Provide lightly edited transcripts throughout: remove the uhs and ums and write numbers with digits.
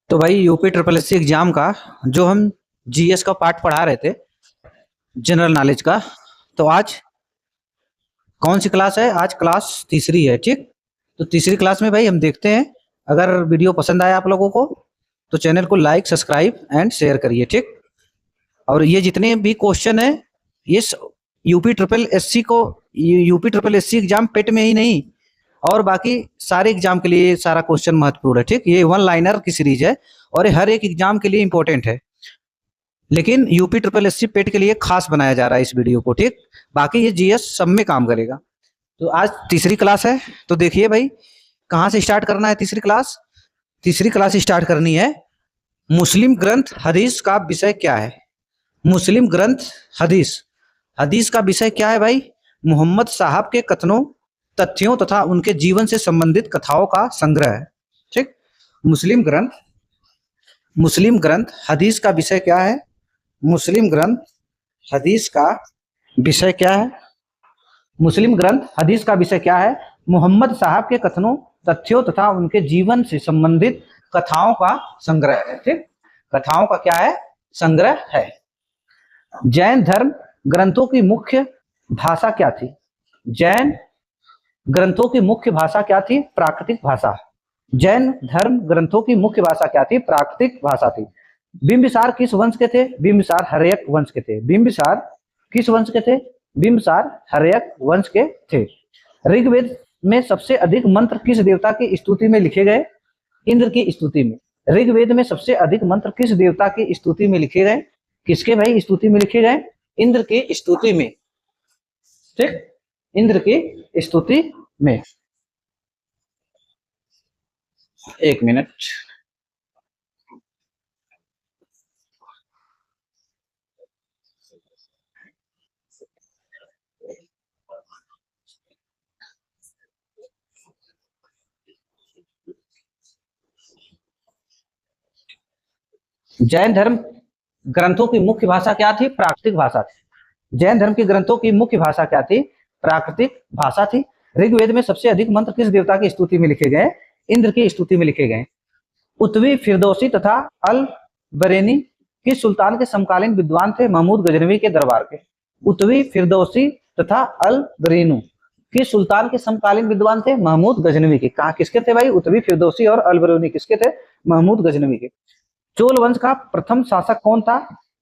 तो भाई UP triple S C exam का जो हम जीएस का पार्ट पढ़ा रहे थे, जनरल नॉलेज का। तो आज कौन सी क्लास है? आज क्लास तीसरी है। ठीक, तो तीसरी क्लास में भाई हम देखते हैं। अगर वीडियो पसंद आया आप लोगों को तो चैनल को लाइक, सब्सक्राइब एंड शेयर करिए। ठीक, और ये जितने भी क्वेश्चन है ये यूपी ट्रिपल एस सी को, UP triple S C exam पेट में ही नहीं और बाकी सारे एग्जाम के लिए सारा क्वेश्चन महत्वपूर्ण है। ठीक, ये वन लाइनर की सीरीज है और ये हर एक एग्जाम के लिए इंपॉर्टेंट है, लेकिन यूपी ट्रिपल एस सी पेट के लिए खास बनाया जा रहा है इस वीडियो को। ठीक, बाकी ये जीएस सब में काम करेगा। तो आज तीसरी क्लास है, तो देखिए भाई कहाँ से स्टार्ट करना है। तीसरी क्लास स्टार्ट करनी है। मुस्लिम ग्रंथ हदीस का विषय क्या है? मुस्लिम ग्रंथ हदीस, हदीस का विषय क्या है भाई? मोहम्मद साहब के कथनों, तथ्यों तथा उनके जीवन से संबंधित कथाओं का संग्रह है। ठीक, मुस्लिम ग्रंथ हदीस का विषय क्या है? मुस्लिम ग्रंथ हदीस का विषय क्या है? मुस्लिम ग्रंथ हदीस का विषय क्या है? मोहम्मद साहब के कथनों, तथ्यों तथा उनके जीवन से संबंधित कथाओं का संग्रह है। ठीक, कथाओं का क्या है? संग्रह है। जैन धर्म ग्रंथों की मुख्य भाषा क्या थी? जैन ग्रंथों की मुख्य भाषा क्या थी? प्राकृतिक भाषा। जैन धर्म ग्रंथों की मुख्य भाषा क्या थी? प्राकृतिक भाषा थी। बिंबिसार किस वंश के थे? बिंबिसार हर्यक वंश के थे। बिंबिसार किस वंश के थे? बिंबिसार हर्यक वंश के थे। ऋग्वेद में सबसे अधिक मंत्र किस देवता की स्तुति में लिखे गए? इंद्र की स्तुति में। ऋग्वेद में सबसे अधिक मंत्र किस देवता की स्तुति में लिखे गए? किसके भाई स्तुति में लिखे गए? इंद्र की स्तुति में। ठीक, इंद्र की स्तुति में। एक मिनट। जैन धर्म ग्रंथों की मुख्य भाषा क्या थी? प्राकृतिक भाषा थी। जैन धर्म के ग्रंथों की मुख्य भाषा क्या थी? प्राकृतिक भाषा थी। ऋग्वेद में सबसे अधिक मंत्र किस देवता की स्तुति में लिखे गए? इंद्र की स्तुति में लिखे गए। उत्वी फिरदौसी तथा अल बरेनी किस सुल्तान के समकालीन विद्वान थे? महमूद गजनवी के दरबार के। उत्वी फिरदौसी तथा अल बरेनू किस सुल्तान के समकालीन विद्वान थे? महमूद गजनवी के। कहा किसके थे भाई? उत्वी फिरदौसी और अल बरेनी किसके थे? महमूद गजनवी के। चोल वंश का प्रथम शासक कौन था?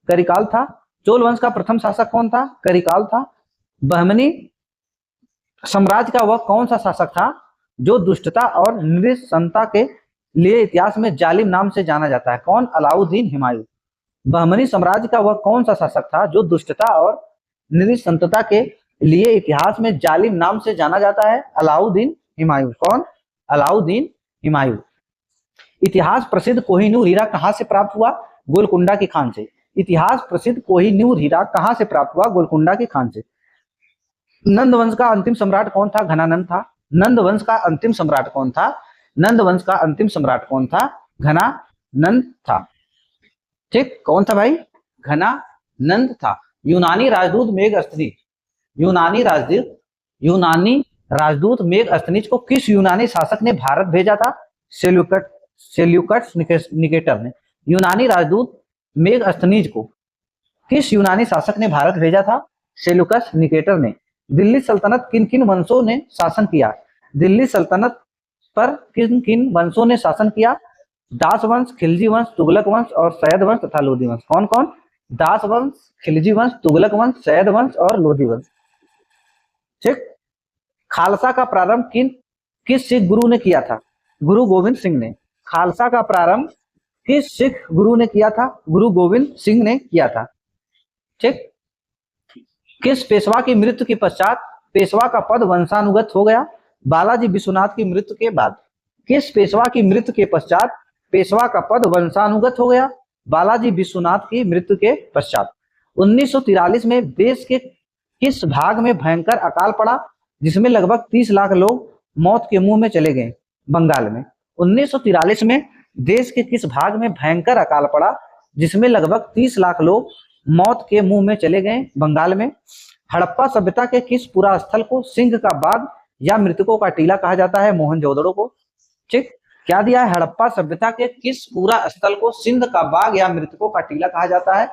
करिकाल था। चोल वंश का प्रथम शासक कौन था? करिकाल था। बहमनी साम्राज्य का वह कौन सा शासक था जो दुष्टता और नृशंसता के लिए इतिहास में जालिम नाम से जाना जाता है? कौन? अलाउद्दीन हुमायूं। बहमनी साम्राज्य का वह कौन सा शासक था जो दुष्टता और नृशंसता के लिए इतिहास में जालिम नाम से जाना जाता है? अलाउद्दीन हुमायूं। कौन? अलाउद्दीन हुमायूं। इतिहास प्रसिद्ध कोहिनूर हीरा कहां से प्राप्त हुआ? गोलकुंडा की खान से। इतिहास प्रसिद्ध कोहिनूर हीरा कहां से प्राप्त हुआ? गोलकुंडा की खान से। नंद वंश का अंतिम सम्राट कौन था? घनानंद था। नंद वंश का अंतिम सम्राट कौन था? नंद वंश का अंतिम सम्राट कौन था? घनानंद था। ठीक, कौन था भाई? घनानंद था। यूनानी राजदूत मेगस्थनीज, यूनानी राजदूत मेगस्थनीज को किस यूनानी शासक ने भारत भेजा था? सेल्यूकस निकेटर ने। यूनानी राजदूत मेगस्थनीज को किस यूनानी शासक ने भारत भेजा था? सेल्यूकस निकेटर ने। दिल्ली सल्तनत किन किन वंशों ने शासन किया? दिल्ली सल्तनत पर किन किन वंशों ने शासन किया? दास वंश, खिलजी वंश, तुगलक वंश और सैयद वंश तथा लोधी वंश। कौन कौन? दास वंश, खिलजी वंश, तुगलक वंश, सैयद वंश और लोधी वंश। ठीक, खालसा का प्रारंभ किस सिख गुरु ने किया था? गुरु गोविंद सिंह ने। खालसा का प्रारंभ किस सिख गुरु ने किया था? गुरु गोविंद सिंह ने किया था। ठीक, किस पेशवा की मृत्यु के पश्चात पेशवा का पद वंशानुगत हो गया? बालाजी विश्वनाथ की मृत्यु के बाद। किस पेशवा की मृत्यु के पश्चात पेशवा का पद वंशानुगत हो गया? बालाजी विश्वनाथ की मृत्यु के पश्चात। 1943 में देश के किस भाग में भयंकर अकाल पड़ा जिसमें लगभग 30 लाख लोग मौत के मुंह में चले गए? बंगाल में। 1943 में देश के किस भाग में भयंकर अकाल पड़ा जिसमें लगभग 30 लाख लोग मौत के मुंह में चले गए? बंगाल में। हड़प्पा सभ्यता के किस पुरा स्थल को सिंह का बाग या मृतकों का टीला कहा जाता है? मोहनजोदड़ो को। ठीक, क्या दिया है, हड़प्पा सभ्यता के किस पूरा स्थल को सिंध का बाग या मृतकों का टीला कहा जाता है?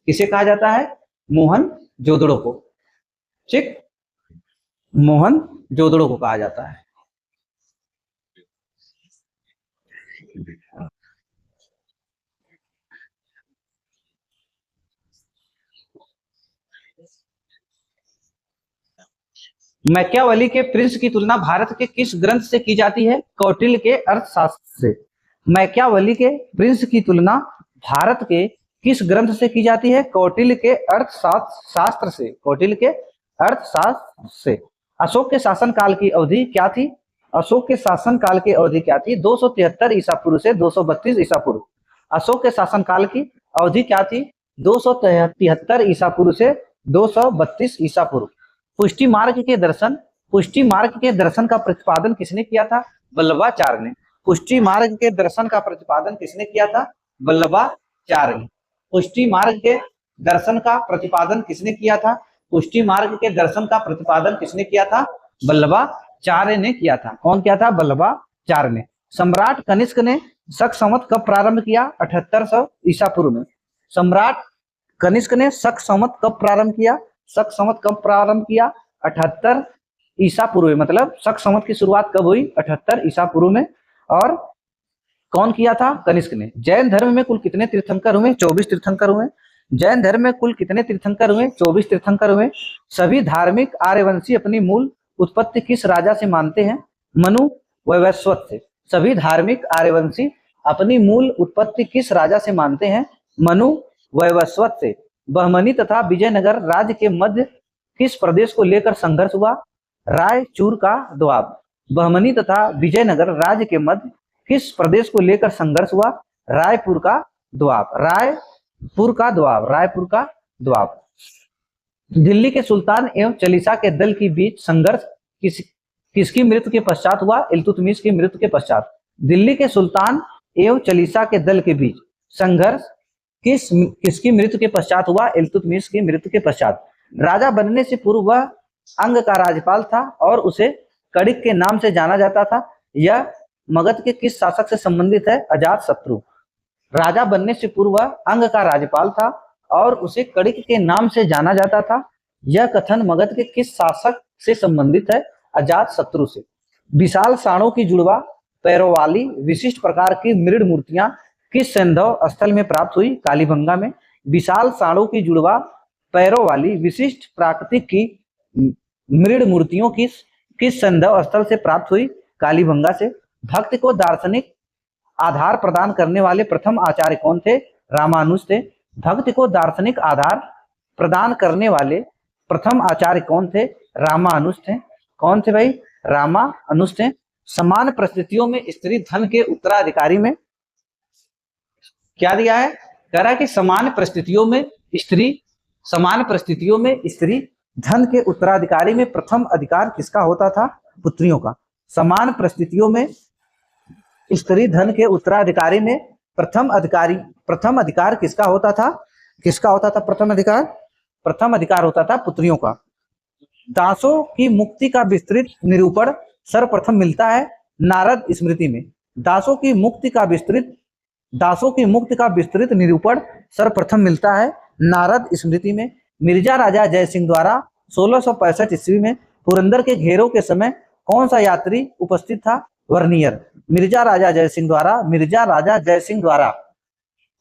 किसे कहा जाता है? मोहन जोदड़ो को। ठीक, मोहन जोदड़ो को कहा जाता है। मैकियावेली के प्रिंस की तुलना भारत के किस ग्रंथ से की जाती है? कौटिल्य के अर्थशास्त्र से। मैकियावेली के प्रिंस की तुलना भारत के किस ग्रंथ से की जाती है? कौटिल्य के अर्थशास्त्र से। कौटिल्य के अर्थशास्त्र से। अशोक के शासनकाल की अवधि क्या थी? अशोक के शासनकाल की अवधि क्या थी? 273 ईसा पूर्व से 232 ईसा पूर्व। अशोक के शासनकाल की अवधि क्या थी? 273 ईसा पूर्व से 232 ईसा पूर्व। पुष्टि मार्ग के दर्शन, पुष्टि मार्ग के दर्शन का प्रतिपादन किसने किया था? वल्लभाचार्य ने। पुष्टि मार्ग के दर्शन का प्रतिपादन किसने किया था? वल्लभाचार्य ने। पुष्टि मार्ग के दर्शन का प्रतिपादन किसने किया था? पुष्टि मार्ग के दर्शन का प्रतिपादन किसने किया था? वल्लभाचार्य ने किया था। कौन किया था? वल्लभाचार्य ने। सम्राट कनिष्क ने शक संवत कब प्रारंभ किया? 7800 ईसा पूर्व में। सम्राट कनिष्क ने शक संवत कब प्रारंभ किया? शक संवत कब प्रारंभ किया? 78 ईसा पूर्व में। मतलब शक संवत की शुरुआत कब हुई? 78 ईसा पूर्व में। और कौन किया था? कनिष्क ने। जैन धर्म में कुल कितने तीर्थंकर हुए? 24 तीर्थंकर हुए। जैन धर्म में कुल कितने तीर्थंकर हुए? 24 तीर्थंकर हुए। सभी धार्मिक आर्यवंशी अपनी मूल उत्पत्ति किस राजा से मानते हैं? मनु वैवस्वत से। सभी धार्मिक आर्यवंशी अपनी मूल उत्पत्ति किस राजा से मानते हैं? मनु वैवस्वत से। बहमनी तथा विजयनगर राज्य के मध्य किस प्रदेश को लेकर संघर्ष हुआ? रायचूर का दोआब। बहमनी तथा विजयनगर राज्य के मध्य किस प्रदेश को लेकर संघर्ष हुआ? रायपुर का दोआब। रायपुर का दोआब। रायपुर का दोआब। दिल्ली के सुल्तान एवं चालीसा के दल के बीच संघर्ष किसकी मृत्यु के पश्चात हुआ? इल्तुतमिश की मृत्यु के पश्चात। दिल्ली के सुल्तान एवं चालीसा के दल के बीच संघर्ष किसकी मृत्यु के पश्चात हुआ? इल्तुतमिश की मृत्यु के पश्चात। राजा बनने से पूर्व वह अंग का राज्यपाल था और उसे कड़िक के नाम से जाना जाता था। यह मगध के किस शासक से संबंधित है? अजातशत्रु। राजा बनने से पूर्व वह अंग का राज्यपाल था और उसे कड़िक के नाम से जाना जाता था। यह कथन मगध के किस शासक से संबंधित है? अजातशत्रु से। विशाल साणों की जुड़वा पैरों वाली विशिष्ट प्रकार की मृड़ मूर्तियां किस सैंधव स्थल में प्राप्त हुई? कालीबंगा में। विशाल साणों की जुड़वा पैरों वाली विशिष्ट प्राकृतिक की मृड़ मूर्तियों किस सैंधव स्थल से प्राप्त हुई? कालीबंगा से। भक्ति को दार्शनिक आधार प्रदान करने वाले प्रथम आचार्य कौन थे? रामानुज थे। भक्ति को दार्शनिक आधार प्रदान करने वाले प्रथम आचार्य कौन थे? रामानुज थे। कौन थे भाई? रामानुज थे। समान परिस्थितियों में स्त्री धन के उत्तराधिकारी में क्या दिया है? कह रहा है कि समान परिस्थितियों में स्त्री धन के उत्तराधिकारी में प्रथम अधिकार किसका होता था? पुत्रियों का। समान परिस्थितियों में स्त्री धन के उत्तराधिकारी में प्रथम अधिकार किसका होता था? किसका होता था प्रथम अधिकार? प्रथम अधिकार होता था पुत्रियों का। दासों की मुक्ति का विस्तृत निरूपण सर्वप्रथम मिलता है नारद स्मृति में। दासों की मुक्ति का विस्तृत निरूपण सर्वप्रथम मिलता है नारद स्मृति में। मिर्जा राजा जयसिंह द्वारा 1665 ईस्वी में पुरंदर के घेरों के समय कौन सा यात्री उपस्थित था? वर्नियर। मिर्जा राजा जयसिंह द्वारा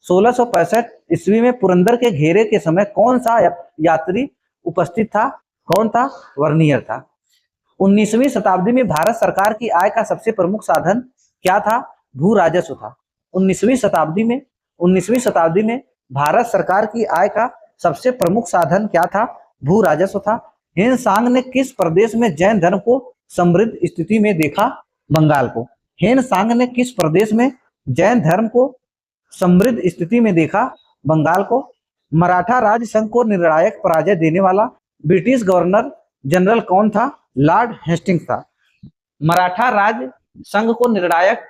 1665 ईस्वी में पुरंदर के घेरे के समय कौन सा यात्री उपस्थित था? कौन था? वर्नियर था। 19वीं शताब्दी में भारत सरकार की आय का सबसे प्रमुख साधन क्या था? भू राजस्व था। 19वीं शताब्दी में भारत सरकार की आय का सबसे प्रमुख साधन क्या था? भू राजस्व था। हेनसांग ने किस प्रदेश में जैन धर्म को समृद्ध स्थिति में देखा? बंगाल को। हेनसांग ने किस प्रदेश में जैन धर्म को समृद्ध स्थिति में देखा? बंगाल को। मराठा राज संघ को निर्णायक पराजय देने वाला ब्रिटिश गवर्नर जनरल कौन था? लॉर्ड हेस्टिंग्स था। मराठा राज संघ को निर्णायक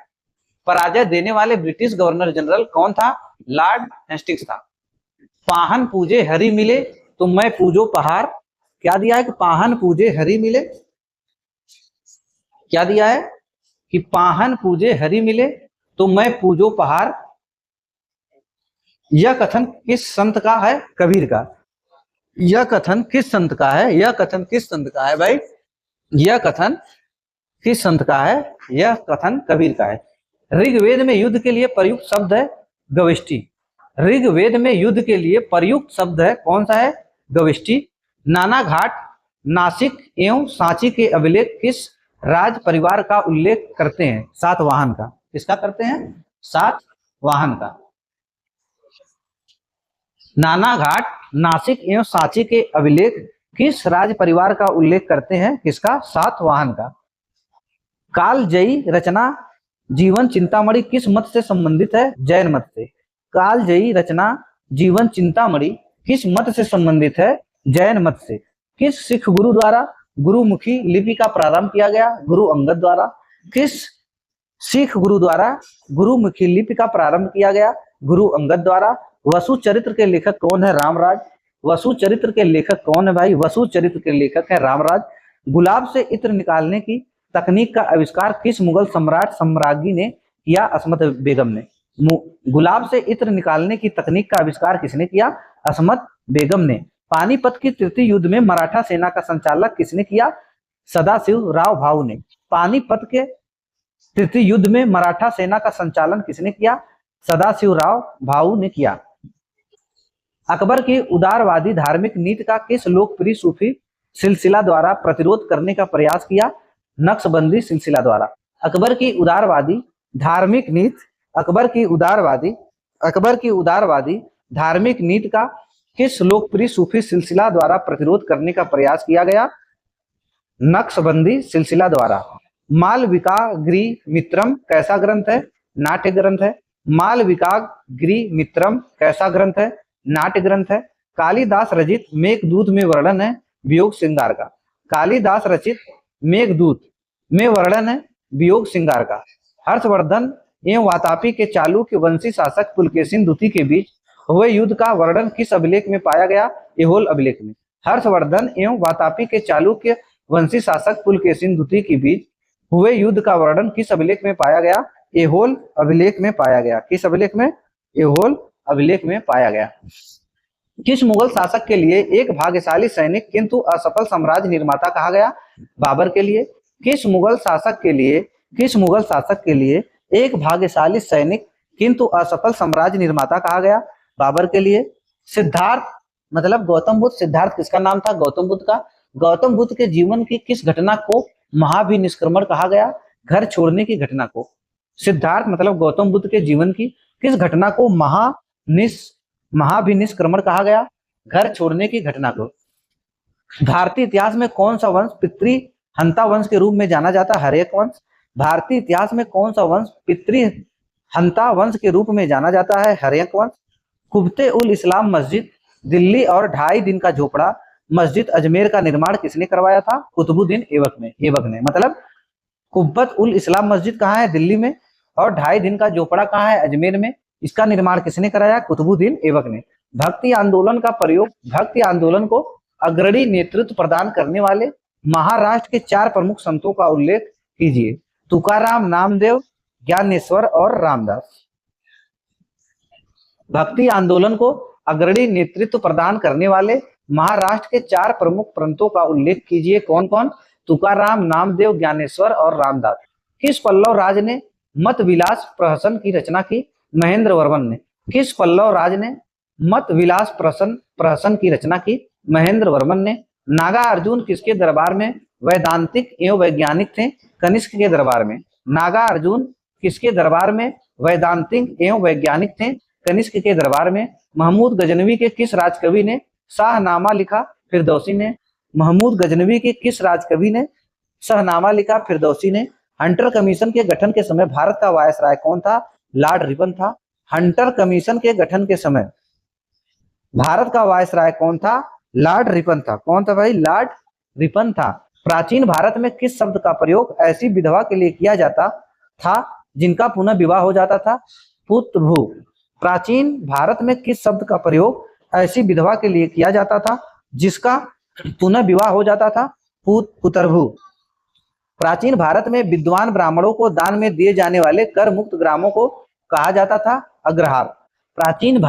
पराजय देने वाले ब्रिटिश गवर्नर जनरल कौन था? लॉर्ड हेस्टिंग्स था। पाहन पूजे हरि मिले तो मैं पूजो पहाड़। क्या दिया है कि पाहन पूजे हरि मिले? क्या दिया है? कि पाहन पूजे हरि मिले तो मैं पूजो पहाड़। यह कथन किस संत का है? कबीर का। यह कथन किस संत का है? यह कथन किस संत का है भाई? यह कथन किस संत का है? यह कथन कबीर का है। ऋग्वेद में युद्ध के लिए प्रयुक्त शब्द है गविष्टि। ऋग्वेद में युद्ध के लिए प्रयुक्त शब्द है कौन सा है? गविष्टि। नाना घाट नासिक एवं सांची के अभिलेख किस राज परिवार का उल्लेख करते हैं? सातवाहन का। किसका करते हैं? सातवाहन का। नाना घाट नासिक एवं सांची के अभिलेख किस राज परिवार का उल्लेख करते हैं? किसका? सातवाहन का। कालजयी रचना जीवन चिंतामणि किस मत से संबंधित है? जैन मत से। कालजयी रचना जीवन चिंतामणि किस मत से संबंधित है? जैन मत से। किस सिख गुरु द्वारा गुरुमुखी लिपि का प्रारंभ किया गया? गुरु अंगद द्वारा। किस सिख गुरु द्वारा गुरुमुखी लिपि का प्रारंभ किया गया? गुरु अंगद द्वारा। वसु चरित्र के लेखक कौन है? रामराज। वसु चरित्र के लेखक कौन है भाई? वसु चरित्र के लेखक है रामराज। गुलाब से इत्र निकालने की तकनीक का आविष्कार किस मुगल सम्राट सम्राज्ञी ने किया? असमत बेगम ने। गुलाब से इत्र निकालने की तकनीक का आविष्कार किसने किया? असमत बेगम ने। पानीपत की तृतीय युद्ध में मराठा सेना का संचालक किसने किया? सदाशिव राव भाऊ ने। पानीपत के तृतीय युद्ध में मराठा सेना का संचालन किसने किया? सदाशिव राव भाऊ ने किया। अकबर की उदारवादी धार्मिक नीति का किस लोकप्रिय सूफी सिलसिला द्वारा प्रतिरोध करने का प्रयास किया? नक्शबंदी सिलसिला द्वारा। अकबर की उदारवादी धार्मिक नीति अकबर की उदारवादी धार्मिक नीति का किस लोकप्रिय सूफी सिलसिला द्वारा प्रतिरोध करने का प्रयास किया गया? नक्शबंदी सिलसिला द्वारा। मालविकाग्नि मित्रम कैसा ग्रंथ है? नाट्य ग्रंथ है। मालविकाग्नि मित्रम कैसा ग्रंथ है? नाट्य ग्रंथ है। कालिदास रचित मेघदूत में वर्णन है वियोग श्रृंगार का। कालिदास रचित मेघदूत में वर्णन है वियोग श्रृंगार का। हर्षवर्धन एवं वातापी के चालुक्य वंशी शासक पुलकेशिन द्वितीय के बीच हुए युद्ध का वर्णन किस अभिलेख में पाया गया? ऐहोल अभिलेख में। हर्षवर्धन एवं वातापी के चालुक्य वंशी शासक पुलकेशिन द्वितीय के बीच हुए युद्ध का वर्णन किस अभिलेख में पाया गया? ऐहोल अभिलेख में पाया गया। किस अभिलेख में? ऐहोल अभिलेख में पाया गया। किस मुगल शासक के लिए एक भाग्यशाली सैनिक किंतु असफल साम्राज्य निर्माता कहा गया? बाबर के लिए। किस मुगल शासक के लिए एक भाग्यशाली सैनिक किंतु असफल साम्राज्य निर्माता कहा गया? बाबर के लिए। सिद्धार्थ मतलब गौतम बुद्ध। सिद्धार्थ किसका नाम था? गौतम बुद्ध का। गौतम बुद्ध के जीवन की किस घटना को महाभिनिष्क्रमण कहा गया? घर छोड़ने की घटना को। सिद्धार्थ मतलब गौतम बुद्ध के जीवन की किस घटना को महाभिनिष्क्रमण कहा गया? घर छोड़ने की घटना को। भारतीय इतिहास में कौन सा वंश पितृ हंता वंश के रूप में जाना जाता है? हर्यक वंश। भारतीय इतिहास में कौन सा वंश पितृ हंता वंश के रूप में जाना जाता है? हर्यक वंश। कुब्बते उल इस्लाम मस्जिद दिल्ली और 2.5 दिन का झोपड़ा मस्जिद अजमेर का निर्माण किसने करवाया था? कुतुबुद्दीन ऐबक ने। मतलब कुब्बत उल इस्लाम मस्जिद कहाँ है? दिल्ली में। और 2.5 दिन का झोपड़ा कहाँ है? अजमेर में। इसका निर्माण किसने कराया? कुतुबुद्दीन ऐबक ने। भक्ति आंदोलन को अग्रणी नेतृत्व प्रदान करने वाले महाराष्ट्र के 4 प्रमुख संतों का उल्लेख कीजिए। तुकाराम, नामदेव, ज्ञानेश्वर और रामदास। भक्ति आंदोलन को अग्रणी नेतृत्व प्रदान करने वाले महाराष्ट्र के 4 प्रमुख संतों का उल्लेख कीजिए। कौन कौन? तुकाराम, नामदेव, ज्ञानेश्वर और रामदास। किस पल्लव राज ने मत विलास प्रहसन की रचना की? महेंद्र वर्मन ने। किस पल्लव राज ने मत विलास प्रहसन की रचना की? महेंद्र वर्मन ने। नागा अर्जुन किसके दरबार में वैदांतिक एवं वैज्ञानिक थे? कनिष्क के दरबार में। नागा अर्जुन किसके दरबार में वैदांतिक एवं वैज्ञानिक थे? कनिष्क के दरबार में। महमूद गजनवी के किस राजकवि ने शाहनामा लिखा? फिरदौसी ने। महमूद गजनवी के किस राजकवि ने शाहनामा लिखा? फिरदौसी ने। हंटर कमीशन के गठन के समय भारत का वायसराय कौन था? लॉर्ड रिपन था। हंटर कमीशन के गठन के समय भारत का वायसराय कौन था? लॉर्ड रिपन था। कौन था भाई? लॉर्ड रिपन था। प्राचीन भारत में किस शब्द का प्रयोग ऐसी विधवा के लिए किया जाता था जिनका पुनः विवाह हो जाता था? पुत्रभू। प्राचीन भारत में किस शब्द का प्रयोग ऐसी विधवा के लिए किया जाता था जिसका पुनः विवाह हो जाता था? पुत्रभू। प्राचीन भारत में विद्वान ब्राह्मणों को दान में दिए जाने वाले कर मुक्त ग्रामों को कहा जाता था अग्रहार। प्राचीन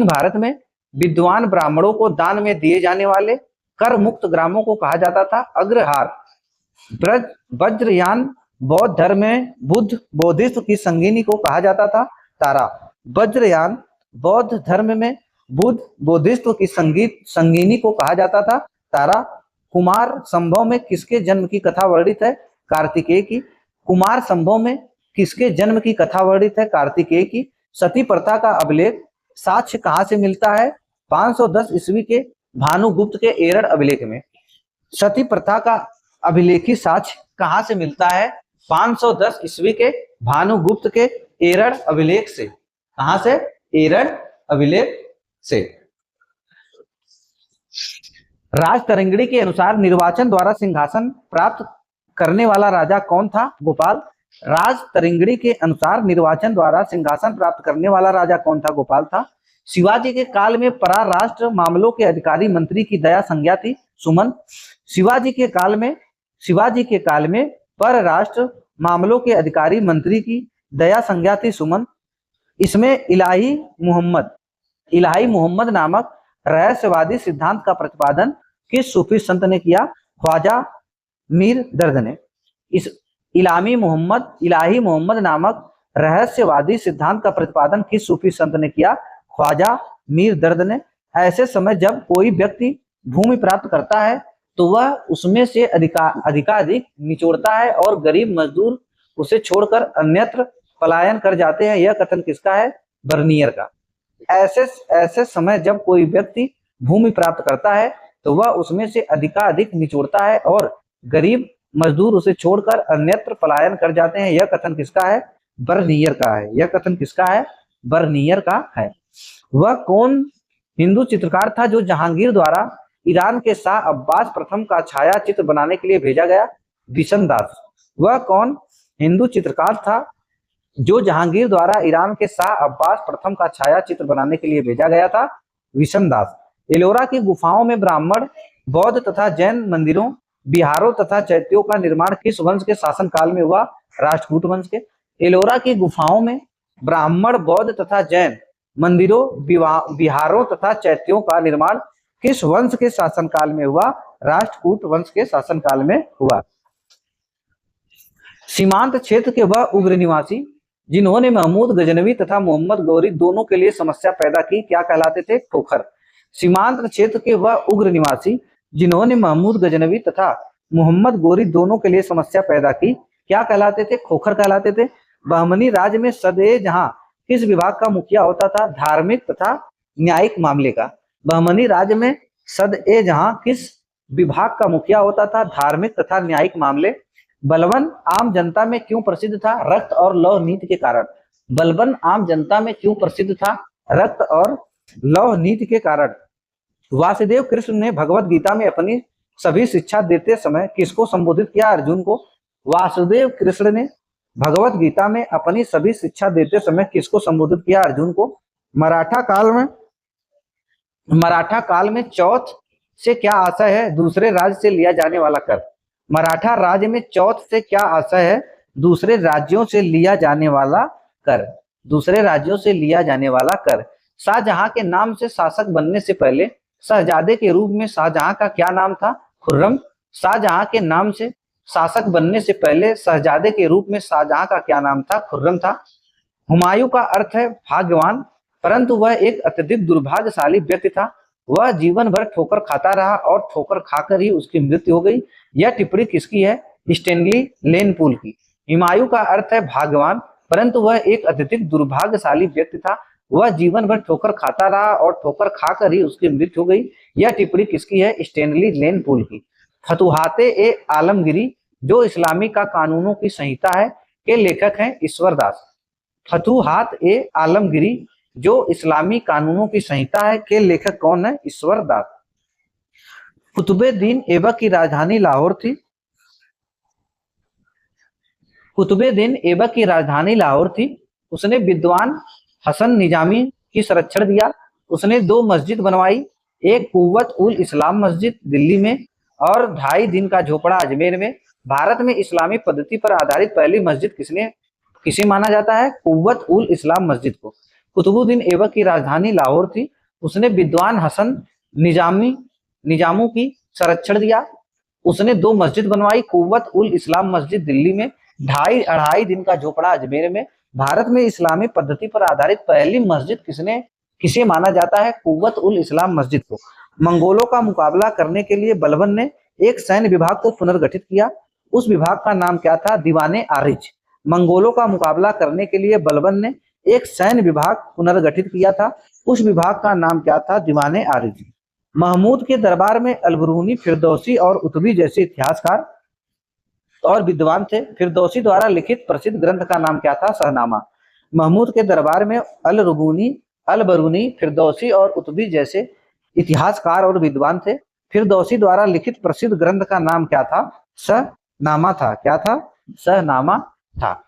भारत में विद्वान ब्राह्मणों को दान में दिए जाने वाले कर मुक्त ग्रामों को कहा जाता था अग्रहार। वज्रयान बौद्ध धर्म में बुद्ध बोधिस्त्व की संगीनी को कहा जाता था तारा। वज्रयान बौद्ध धर्म में बुद्ध बोधिस्त्व की संगीनी को कहा जाता था तारा। कुमार संभव में किसके जन्म की कथा वर्णित है? कार्तिकेय की। कुमार संभव में किसके जन्म की कथा वर्णित है? कार्तिकेय की। सती प्रथा का अभिलेख साक्ष्य कहाँ से मिलता है? 510 ईस्वी के भानुगुप्त के एरड़ अभिलेख में। सती प्रथा का अभिलेखी साक्ष्य कहाँ से मिलता है? 510 ईस्वी के भानुगुप्त के एरड़ अभिलेख से। कहाँ से? एरड़ अभिलेख से। राजतरंगिणी के अनुसार निर्वाचन द्वारा सिंहासन प्राप्त करने वाला राजा कौन था? गोपाल। राजतरंगिणी के अनुसार निर्वाचन द्वारा सिंहासन प्राप्त करने वाला राजा कौन था? गोपाल था। शिवाजी के काल में पराराष्ट्र मामलों के अधिकारी मंत्री की दया संज्ञा थी? सुमन। शिवाजी के काल में परराष्ट्र मामलों के अधिकारी मंत्री की दया संज्ञा थी? सुमन। इसमें इलाही मोहम्मद नामक रहस्यवादी सिद्धांत का प्रतिपादन किस सूफी संत ने किया? ख्वाजा मीर दर्द ने। इस इलाही मोहम्मद नामक रहस्यवादी सिद्धांत का प्रतिपादन किस सूफी संत ने किया? ख्वाजा मीर दर्द ने। ऐसे समय जब कोई व्यक्ति भूमि प्राप्त करता है तो वह उसमें से अधिकाधिक निचोड़ता है और गरीब मजदूर उसे छोड़कर अन्यत्र पलायन कर जाते हैं। यह कथन किसका है? बर्नियर का। ऐसे समय जब कोई व्यक्ति भूमि प्राप्त करता है तो वह उसमें से अधिकाधिक निचोड़ता है और गरीब मजदूर उसे छोड़कर अन्यत्र पलायन कर जाते हैं। यह कथन किसका है? बर्नियर का है। यह कथन किसका है? बर्नियर का है। वह कौन हिंदू चित्रकार था जो जहांगीर द्वारा ईरान के शाह अब्बास प्रथम का छाया चित्र बनाने के लिए भेजा गया? विशनदास। वह कौन हिंदू चित्रकार था जो जहांगीर द्वारा ईरान के शाह अब्बास प्रथम का छाया चित्र बनाने के लिए भेजा गया था? विशनदास। एलोरा की गुफाओं में ब्राह्मण, बौद्ध तथा जैन मंदिरों, बिहारों तथा चैत्यों का निर्माण किस वंश के शासन काल में हुआ? राष्ट्रकूट वंश के। एलोरा की गुफाओं में ब्राह्मण, बौद्ध तथा जैन मंदिरों, बिहारों तथा चैत्यों का निर्माण किस वंश के शासन काल में हुआ? राष्ट्रकूट वंश के शासन काल में हुआ। सीमांत क्षेत्र के वह उग्र निवासी जिन्होंने महमूद गजनवी तथा मोहम्मद गौरी दोनों के लिए समस्या पैदा की क्या कहलाते थे? खोखर। सीमांत क्षेत्र के वह उग्र निवासी जिन्होंने महमूद गजनवी तथा मोहम्मद गौरी दोनों के लिए समस्या पैदा की क्या कहलाते थे? खोखर कहलाते थे। बहमनी राज्य में सद-ए-जहां किस विभाग का मुखिया होता था? धार्मिक तथा न्यायिक मामले का। बहमनी राज्य में सद-ए-जहां किस विभाग का मुखिया होता था? धार्मिक तथा न्यायिक मामले। बलबन आम जनता में क्यों प्रसिद्ध था? रक्त और लौह नीति के कारण। बलबन आम जनता में क्यों प्रसिद्ध था? रक्त और लौह नीति के कारण। वासुदेव कृष्ण ने भगवत गीता में अपनी सभी शिक्षा देते समय किसको संबोधित किया? अर्जुन को। वासुदेव कृष्ण ने भगवत गीता में अपनी सभी शिक्षा देते समय किसको संबोधित किया? अर्जुन को। मराठा काल में चौथ से क्या आशय है? दूसरे राज्य से लिया जाने वाला कर। मराठा राज्य में चौथ से क्या आशय है? दूसरे राज्यों से लिया जाने वाला कर। दूसरे राज्यों से लिया जाने वाला कर। शाहजहां के नाम से शासक बनने से पहले शहजादे के रूप में शाहजहां का क्या नाम था? खुर्रम। शाहजहां के नाम से शासक बनने से पहले शहजादे के रूप में शाहजहां का क्या नाम था? खुर्रम था। हुमायूं का अर्थ है भाग्यवान, परंतु वह एक अत्यधिक दुर्भाग्यशाली व्यक्ति था। वह जीवन भर ठोकर खाता रहा और ठोकर खाकर ही उसकी मृत्यु हो गई। यह टिप्पणी किसकी है? स्टैनली लेनपूल की। हुमायूं का अर्थ है भाग्यवान, परंतु वह एक अत्यधिक दुर्भाग्यशाली व्यक्ति था। वह जीवन भर ठोकर खाता रहा और ठोकर खाकर ही उसकी मृत्यु हो गई। यह टिप्पणी किसकी है? स्टैनली लेनपूल की। फतुहात-ए-आलमगीरी जो इस्लामी का कानूनों की संहिता है के लेखक हैं? ईश्वर दास। फतुहात-ए-आलमगीरी जो इस्लामी कानूनों की संहिता है के लेखक कौन है? ईश्वर दास। कुतुबुद्दीन ऐबक की राजधानी लाहौर थी। कुतुबुद्दीन ऐबक की राजधानी लाहौर थी। उसने विद्वान हसन निजामी की संरक्षण दिया। उसने 2 मस्जिद बनवाई, एक कुव्वत उल इस्लाम मस्जिद दिल्ली में और 2.5 दिन का झोपड़ा अजमेर में। भारत में इस्लामी पद्धति पर आधारित पहली मस्जिद किसे माना जाता है? कुव्वत उल इस्लाम मस्जिद को। कुतुबुद्दीन ऐबक की राजधानी लाहौर थी। उसने विद्वान हसन निजामू की संरक्षण दिया। उसने 2 मस्जिद बनवाई, कुव्वत उल इस्लाम मस्जिद दिल्ली में, 2.5 दिन का झोपड़ा अजमेर में। भारत में इस्लामी पद्धति पर आधारित पहली मस्जिद किसे माना जाता है? कुव्वत उल इस्लाम मस्जिद को। मंगोलों का मुकाबला करने के लिए बलबन ने एक सैन्य विभाग को पुनर्गठित किया। उस विभाग का नाम क्या था? दीवाने आरिज। मंगोलों का मुकाबला करने के लिए बलबन ने एक सैन्य विभाग पुनर्गठित किया था। उस विभाग का नाम क्या था? दीवाने आरिज। महमूद के दरबार में अलबरूनी, फिरदौसी और उतबी जैसे इतिहासकार और विद्वान थे। फिरदौसी द्वारा लिखित प्रसिद्ध ग्रंथ का नाम क्या था? शहनामा। महमूद के दरबार में अलबरूनी, फिरदौसी और उतबी जैसे इतिहासकार और विद्वान थे। फिरदौसी द्वारा लिखित प्रसिद्ध ग्रंथ का नाम क्या था? शहनामा था। क्या था? शहनामा था।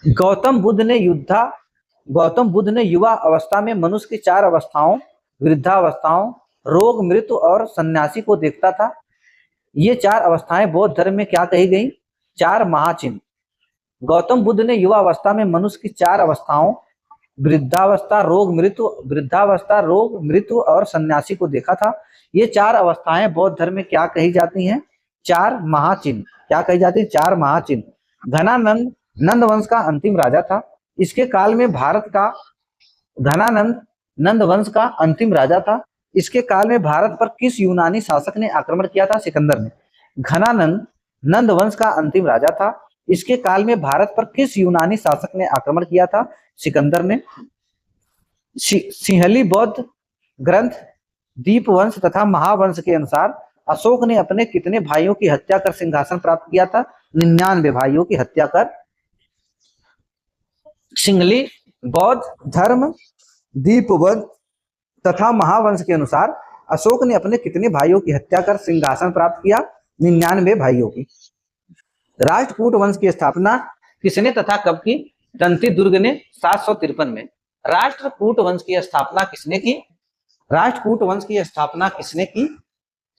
गौतम बुद्ध ने युवा अवस्था में मनुष्य की 4 अवस्थाओं, वृद्धावस्थाओं, रोग, मृत्यु और सन्यासी को देखता था। ये 4 अवस्थाएं बौद्ध धर्म में क्या कही गई? 4 महाचिन्ह। गौतम बुद्ध ने युवा अवस्था में मनुष्य की 4 अवस्थाओं, वृद्धावस्था, रोग, मृत्यु और सन्यासी को देखा था। ये 4 अवस्थाएं बौद्ध धर्म में क्या कही जाती हैं? 4 महाचिन्ह। क्या कही जाती है? 4 महाचिन्ह। घनानंद नंद वंश का अंतिम राजा था। इसके काल में भारत का घनानंद नंद वंश का अंतिम राजा था। इसके काल में भारत पर किस यूनानी शासक ने आक्रमण किया था? सिकंदर ने। घनानंद नंद वंश का अंतिम राजा था। इसके काल में भारत पर किस यूनानी शासक ने आक्रमण किया था? सिकंदर ने। सिंहली बौद्ध ग्रंथ दीपवंश तथा महावंश के अनुसार अशोक ने अपने कितने भाइयों की हत्या कर सिंहासन प्राप्त किया था? 99 भाइयों की हत्या कर। सिंहली बौद्ध धर्म दीपवंश तथा महावंश के अनुसार अशोक ने अपने कितने भाइयों की हत्या कर सिंहासन प्राप्त किया? 99 भाइयों की। राष्ट्रकूट वंश की स्थापना किसने तथा कब की? दंती दुर्ग ने 753 में। राष्ट्रकूट वंश की स्थापना किसने की? राष्ट्रकूट वंश की स्थापना किसने की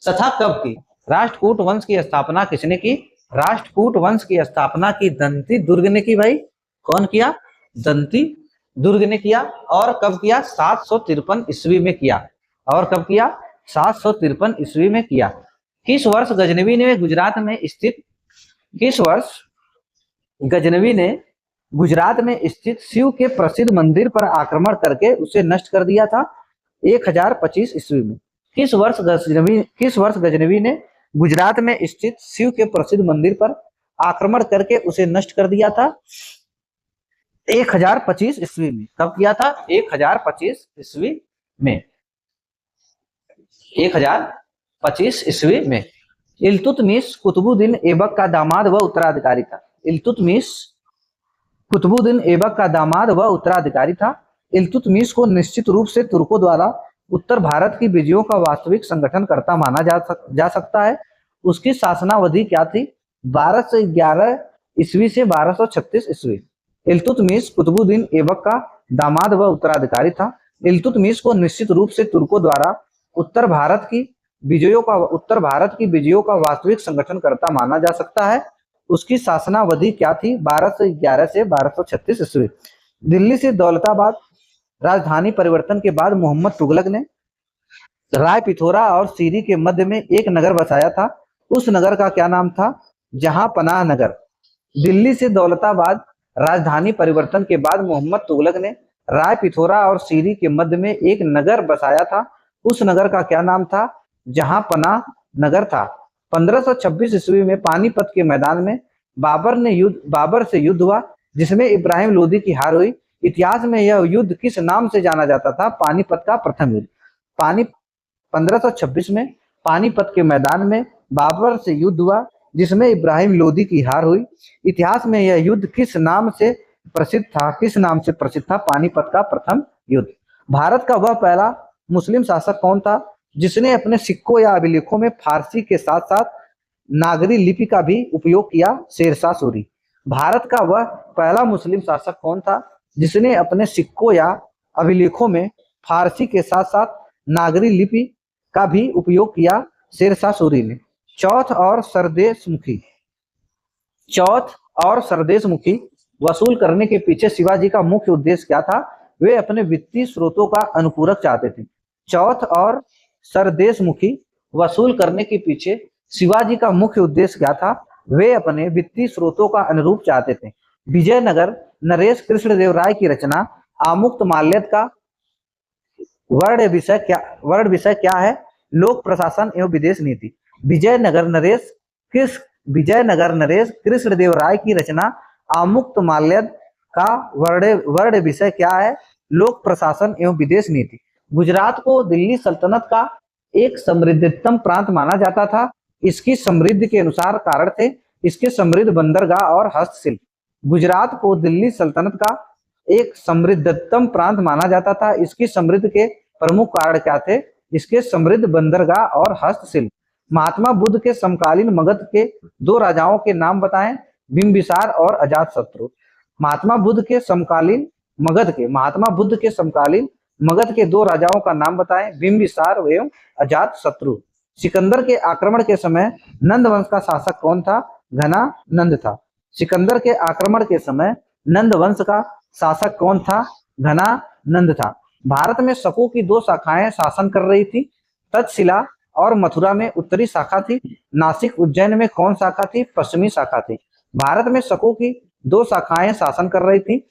तथा कब की? राष्ट्रकूट वंश की स्थापना किसने की? राष्ट्रकूट वंश की स्थापना की दंती दुर्ग ने की। भाई कौन किया? दंती दुर्ग ने किया। और कब किया? 753 ईस्वी में किया। और कब किया? 753 ईस्वी में किया। किस वर्ष गजनवी ने गुजरात में स्थित शिव के प्रसिद्ध मंदिर पर आक्रमण करके उसे नष्ट कर दिया था? 1025 ईस्वी में। किस वर्ष गजनवी ने गुजरात में स्थित शिव के प्रसिद्ध मंदिर पर आक्रमण करके उसे नष्ट कर दिया था? 1025 ईस्वी में। कब किया था? 1025 ईस्वी में। 1025 ईस्वी में। इल्तुतमिश कुतुबुद्दीन ऐबक का दामाद व उत्तराधिकारी था। इल्तुतमिश कुतुबुद्दीन ऐबक का दामाद व उत्तराधिकारी था। इल्तुतमिश को निश्चित रूप से तुर्कों द्वारा उत्तर भारत की विजयों का वास्तविक संगठन करता माना जा सकता है। उसकी शासनावधि क्या थी? 1211 ईस्वी से 1236 ईस्वी। इल्तुतमिश कुतुबुद्दीन ऐबक का दामाद व उत्तराधिकारी था। इल्तुतमिश को निश्चित रूप से तुर्कों द्वारा उत्तर भारत की विजयों का वास्तविक संगठन करता माना जा सकता है। उसकी शासनावधि क्या थी? 1211 से 1236 ईस्वी। दिल्ली से दौलताबाद राजधानी परिवर्तन के बाद मोहम्मद तुगलक ने राय पिथौरा और सीरी के मध्य में एक नगर बसाया था। उस नगर का क्या नाम था? जहां पनाह नगर। दिल्ली से दौलताबाद राजधानी परिवर्तन के बाद मोहम्मद तुगलक ने राय पिथौरा और सीरी के मध्य में एक नगर बसाया था। उस नगर का क्या नाम था? जहां पनाह नगर था। 1526 ईस्वी में पानीपत के मैदान में बाबर से युद्ध हुआ, जिसमें इब्राहिम लोदी की हार हुई। इतिहास में यह युद्ध किस नाम से जाना जाता था? पानीपत का प्रथम युद्ध। 1526 में पानीपत के मैदान में बाबर से युद्ध हुआ, जिसमें इब्राहिम लोदी की हार हुई। इतिहास में यह युद्ध किस नाम से प्रसिद्ध था? पानीपत का प्रथम युद्ध। भारत का वह पहला मुस्लिम शासक कौन था जिसने अपने सिक्कों या अभिलेखों में फारसी के साथ साथ नागरी लिपि का भी उपयोग किया? शेरशाह सूरी। भारत का वह पहला मुस्लिम शासक कौन था जिसने अपने सिक्कों या अभिलेखों में फारसी के साथ साथ नागरी लिपि का भी उपयोग किया? शेरशाह सूरी ने। चौथ और सरदेशमुखी, चौथ और सरदेशमुखी वसूल करने के पीछे शिवाजी का मुख्य उद्देश्य क्या था? वे अपने वित्तीय स्रोतों का अनुपूरक चाहते थे। चौथ और सरदेशमुखी वसूल करने के पीछे शिवाजी का मुख्य उद्देश्य क्या था? वे अपने वित्तीय स्रोतों का अनुरूप चाहते थे। विजयनगर नरेश कृष्णदेव राय की रचना आमुक्त माल्यद का वर्ण विषय क्या है? लोक प्रशासन एवं विदेश नीति। विजयनगर नरेश कृष्णदेव राय की रचना आमुक्त माल्यद का वर्ण विषय क्या है? लोक प्रशासन एवं विदेश नीति। गुजरात को दिल्ली सल्तनत का एक समृद्धतम प्रांत माना जाता था। इसकी समृद्धि के अनुसार कारण थे इसके समृद्ध बंदरगाह और हस्तशिल्प। गुजरात को दिल्ली सल्तनत का एक समृद्धतम प्रांत माना जाता था। इसकी समृद्धि के प्रमुख कारण क्या थे? इसके समृद्ध बंदरगाह और हस्तशिल्प। महात्मा बुद्ध के समकालीन मगध के दो राजाओं के नाम बताएं। बिंबिसार और अजातशत्रु। महात्मा बुद्ध के समकालीन मगध के दो राजाओं का नाम बताएं। बिंबिसार एवं अजातशत्रु। सिकंदर के आक्रमण के समय नंद वंश का शासक कौन था? घना नंद था। सिकंदर के आक्रमण के समय नंद वंश का शासक कौन था? घना नंद था। भारत में शकों की दो शाखाएं शासन कर रही थी। तक्षशिला और मथुरा में उत्तरी शाखा थी। नासिक उज्जैन में कौन शाखा थी? पश्चिमी शाखा थी। भारत में शकों की दो शाखाएं शासन कर रही थी।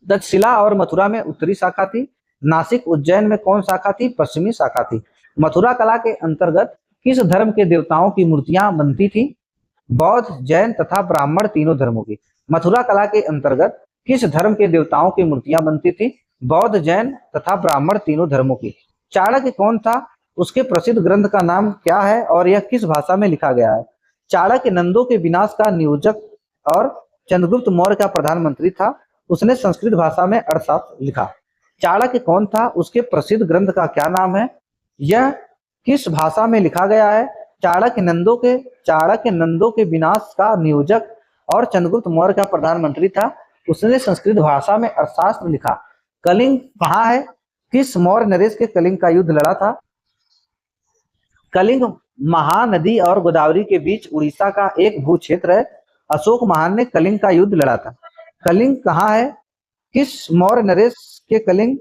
तक्षशिला और मथुरा में उत्तरी शाखा थी। नासिक उज्जैन में कौन शाखा थी? पश्चिमी शाखा थी। मथुरा कला के अंतर्गत किस धर्म के देवताओं की मूर्तियां बनती थी? बौद्ध, जैन तथा ब्राह्मण तीनों धर्मों की। मथुरा कला के अंतर्गत किस धर्म के देवताओं की मूर्तियां बनती थी? बौद्ध, जैन तथा ब्राह्मण तीनों धर्मों की। चाणक्य कौन था? उसके प्रसिद्ध ग्रंथ का नाम क्या है और यह किस भाषा में लिखा गया है? चाणक्य नंदों के विनाश का नियोजक और चंद्रगुप्त मौर्य का प्रधानमंत्री था। उसने संस्कृत भाषा में अर्थशास्त्र लिखा। चाणक्य कौन था? उसके प्रसिद्ध ग्रंथ का क्या नाम है? यह किस भाषा में लिखा गया है? चाणक्य नंदों के विनाश का नियोजक और चंद्रगुप्त मौर्य का प्रधानमंत्री था। उसने संस्कृत भाषा में अर्थशास्त्र लिखा। कलिंग कहाँ है? किस मौर्य नरेश के कलिंग का युद्ध लड़ा था? कलिंग महानदी और गोदावरी के बीच उड़ीसा का एक भू क्षेत्र है। अशोक महान ने कलिंग का युद्ध लड़ा था। कलिंग कहाँ है? किस मौर्य नरेश के कलिंग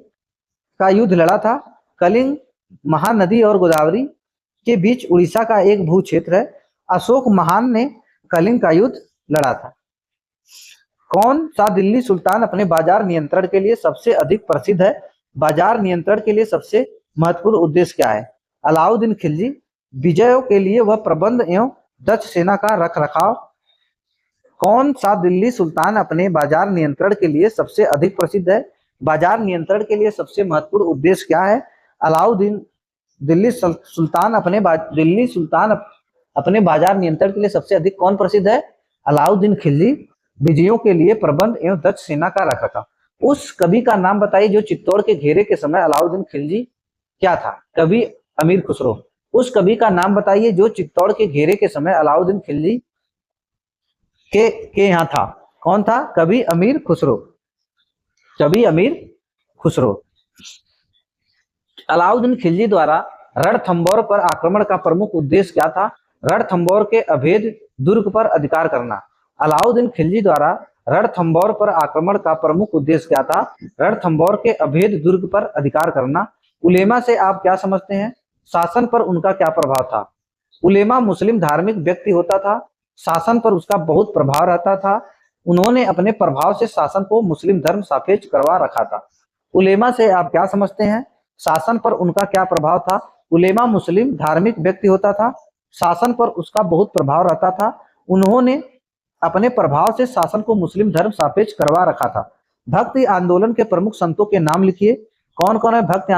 का युद्ध लड़ा था? कलिंग महानदी और गोदावरी के बीच उड़ीसा का एक भू क्षेत्र है। अशोक महान ने कलिंग का युद्ध लड़ा था। कौन सा दिल्ली सुल्तान अपने बाजार नियंत्रण के लिए सबसे अधिक प्रसिद्ध है? बाजार नियंत्रण के लिए सबसे महत्वपूर्ण उद्देश्य क्या है? अलाउद्दीन खिलजी। विजयों के लिए वह प्रबंध एवं डच सेना का रखरखाव। कौन सा दिल्ली सुल्तान अपने बाजार नियंत्रण के लिए सबसे अधिक प्रसिद्ध है? बाजार नियंत्रण के लिए सबसे महत्वपूर्ण उद्देश्य क्या है? अलाउद्दीन दिल्ली सुल्तान अपने बाजार नियंत्रण के लिए सबसे अधिक कौन प्रसिद्ध है? अलाउद्दीन खिलजी। विजयों के लिए प्रबंध एवं डच सेना का रखरखाव। उस कवि का नाम बताइए जो चित्तौड़ के घेरे के समय अलाउद्दीन खिलजी क्या था? कवि अमीर खुसरो। उस कवि का नाम बताइए जो चित्तौड़ के घेरे के समय अलाउद्दीन खिलजी के यहाँ था। कौन था? कवि अमीर खुसरो। कवि अमीर खुसरो। अलाउद्दीन खिलजी द्वारा रणथंभौर पर आक्रमण का प्रमुख उद्देश्य क्या था? रणथंभौर के अभेद दुर्ग पर अधिकार करना। अलाउद्दीन खिलजी द्वारा रणथंभौर पर आक्रमण का प्रमुख उद्देश्य क्या था? रणथंभौर के अभेद दुर्ग पर अधिकार करना। उलेमा से आप क्या समझते हैं? शासन पर उनका क्या प्रभाव था? उलेमा मुस्लिम धार्मिक व्यक्ति होता था। शासन पर उसका बहुत प्रभाव रहता था। उन्होंने अपने प्रभाव से शासन को मुस्लिम धर्म सापेक्ष करवा रखा था। उलेमा से आप क्या समझते हैं? शासन पर उनका क्या प्रभाव था? उलेमा मुस्लिम धार्मिक व्यक्ति होता था। शासन पर उसका बहुत प्रभाव रहता था। उन्होंने अपने प्रभाव से शासन को मुस्लिम धर्म सापेक्ष करवा रखा था। भक्ति आंदोलन के प्रमुख संतों के नाम लिखिए। कौन कौन है भक्ति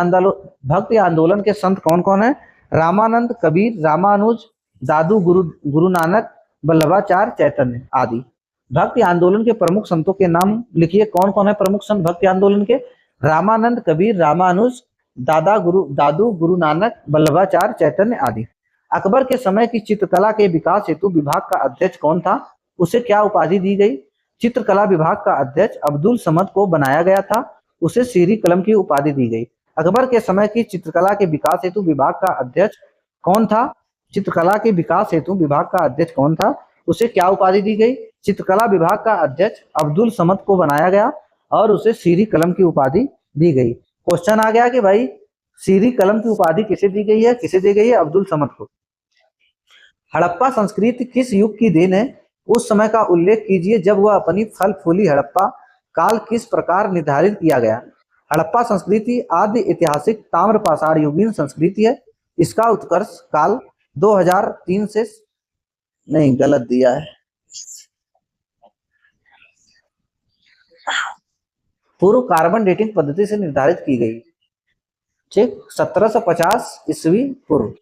आंदोलन के संत? कौन कौन है? रामानंद, कबीर, रामानुज, दादू, गुरु नानक, वल्लभाचार्य, चैतन्य आदि। भक्ति आंदोलन के प्रमुख संतों के नाम लिखिए। कौन कौन है प्रमुख संत भक्ति आंदोलन के? रामानंद, कबीर, रामानुज, दादू, गुरु नानक, वल्लभाचार्य, चैतन्य आदि। अकबर के समय की चित्रकला के विकास हेतु विभाग का अध्यक्ष कौन था? उसे क्या उपाधि दी गई? चित्रकला विभाग का अध्यक्ष अब्दुल समद को बनाया गया था। उसे सीरी कलम की उपाधि दी गई। अकबर के समय की चित्रकला के विकास हेतु विभाग का अध्यक्ष कौन था? चित्रकला के विकास हेतु विभाग का अध्यक्ष कौन था, उसे क्या उपाधि दी गई? चित्रकला विभाग का अध्यक्ष अब्दुल समद को बनाया गया और उसे सीरी कलम की उपाधि दी गई। क्वेश्चन आ गया कि भाई सीरी कलम की उपाधि किसे दी गई है? किसे दी गई है? अब्दुल समद को। हड़प्पा संस्कृति किस युग की देन है? उस समय का उल्लेख कीजिए जब वह अपनी फल फूली हड़प्पा काल किस प्रकार निर्धारित किया गया। हड़प्पा संस्कृति आदि ऐतिहासिक ताम्र पाषाण युगीन संस्कृति है। इसका उत्कर्ष काल 2003 से नहीं, गलत दिया है, पूर्व कार्बन डेटिंग पद्धति से निर्धारित की गई। ठीक, 1750 ईस्वी पूर्व,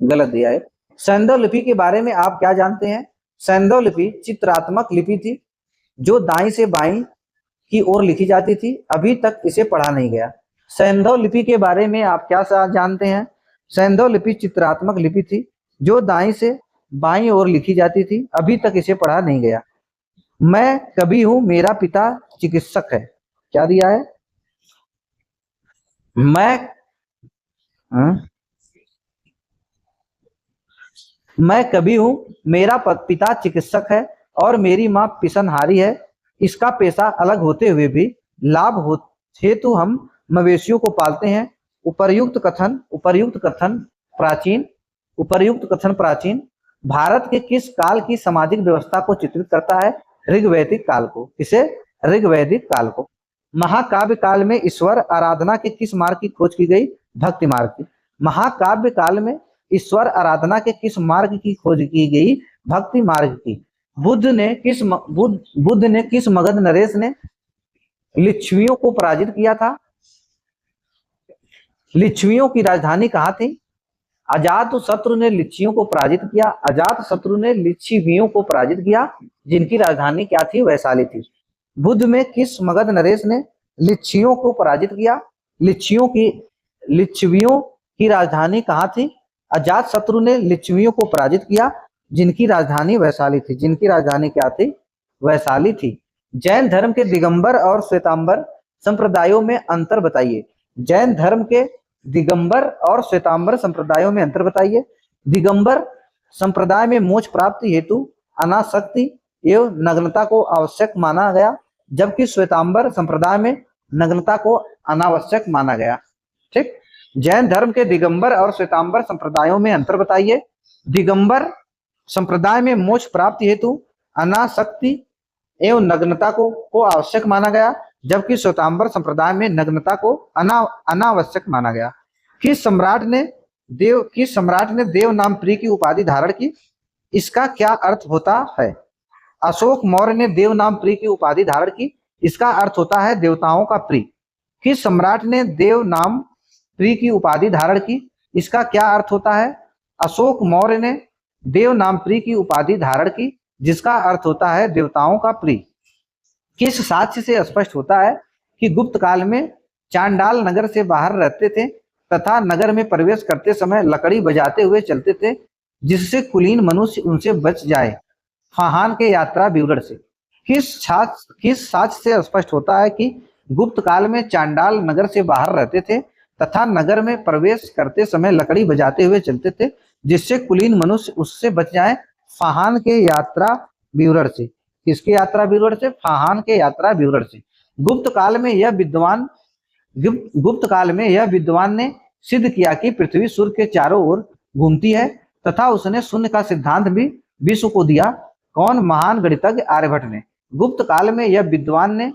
गलत दिया है। सैंधव लिपि के बारे में आप क्या जानते हैं? सैंधव लिपि चित्रात्मक लिपि थी जो दाईं से बाईं की ओर लिखी जाती थी। अभी तक इसे पढ़ा नहीं गया। सैंधव लिपि के बारे में आप क्या जानते हैं? सैंधव लिपि चित्रात्मक लिपि थी जो दाईं से बाईं ओर लिखी जाती थी। अभी तक इसे पढ़ा नहीं गया। मैं कवि हूं, मेरा पिता चिकित्सक है। क्या दिया है? मैं कवि हूं, मेरा पिता चिकित्सक है और मेरी माँ पिसनहारी है। इसका पेशा अलग होते हुए भी लाभ हेतु हम मवेशियों को पालते हैं। उपर्युक्त कथन प्राचीन भारत के किस काल की सामाजिक व्यवस्था को चित्रित करता है? ऋग्वैदिक काल को। किसे? ऋग्वैदिक काल को। महाकाव्य काल में ईश्वर आराधना के किस मार्ग की खोज की गई? भक्ति मार्ग की। महाकाव्य काल में ईश्वर आराधना के किस मार्ग की खोज की गई? भक्ति मार्ग की। बुद्ध ने किस मगध नरेश ने लिच्छवियों को पराजित किया था? लिच्छवियों की राजधानी कहाँ थी? अजातशत्रु ने लिच्छवियों को पराजित किया। अजातशत्रु ने लिच्छवियों को पराजित किया, जिनकी राजधानी क्या थी? वैशाली थी। बुद्ध में किस मगध नरेश ने लिच्छवियों को पराजित किया? लिच्छवियों की राजधानी कहाँ थी? अजातशत्रु ने लिच्छवियों को पराजित किया, जिनकी राजधानी वैशाली थी। जिनकी राजधानी क्या थी? वैशाली थी। जैन धर्म के दिगंबर और श्वेतांबर संप्रदायों में अंतर बताइए। जैन धर्म के दिगंबर और श्वेतांबर संप्रदायों में अंतर बताइए। दिगंबर संप्रदाय में मोक्ष प्राप्ति हेतु अनासक्ति एवं नग्नता को आवश्यक माना गया, जबकि श्वेतांबर संप्रदाय में नग्नता को अनावश्यक माना गया। ठीक, जैन धर्म के दिगंबर और श्वेतांबर संप्रदायों में अंतर बताइए। दिगंबर संप्रदाय में मोक्ष प्राप्ति हेतु अनासक्ति एवं नग्नता को आवश्यक माना गया, जबकि श्वेतांबर संप्रदाय में नग्नता को अनावश्यक माना गया। किस सम्राट ने देव नाम प्रिय की उपाधि धारण की? इसका क्या अर्थ होता है? अशोक मौर्य ने देव नाम प्रिय की उपाधि धारण की। इसका अर्थ होता है देवताओं का प्रिय। किस सम्राट ने देव नाम प्रिय की उपाधि धारण की? इसका क्या अर्थ होता है? अशोक मौर्य ने देव नाम प्रिय की उपाधि धारण की, जिसका अर्थ होता है देवताओं का प्रिय। किस साक्ष्य से स्पष्ट होता है कि गुप्त काल में चांडाल नगर से बाहर रहते थे तथा नगर में प्रवेश करते समय लकड़ी बजाते हुए चलते थे, जिससे कुलीन मनुष्य उनसे बच जाए? फाहान के यात्रा विवरण से। किस साक्ष्य से स्पष्ट होता है कि गुप्त काल में चांडाल नगर से बाहर रहते थे तथा नगर में प्रवेश करते समय लकड़ी बजाते हुए चलते थे, जिससे कुलीन मनुष्य उससे बच जाए? फाहान के यात्रा विवरण से। किसके यात्रा विवरण से? फाहान के यात्रा विवरण से। गुप्त काल में यह विद्वान ने सिद्ध किया कि पृथ्वी सूर्य के चारों ओर घूमती है तथा उसने शून्य का सिद्धांत भी विश्व को दिया। कौन? महान गणितज्ञ आर्यभट्ट ने। गुप्त काल में यह विद्वान ने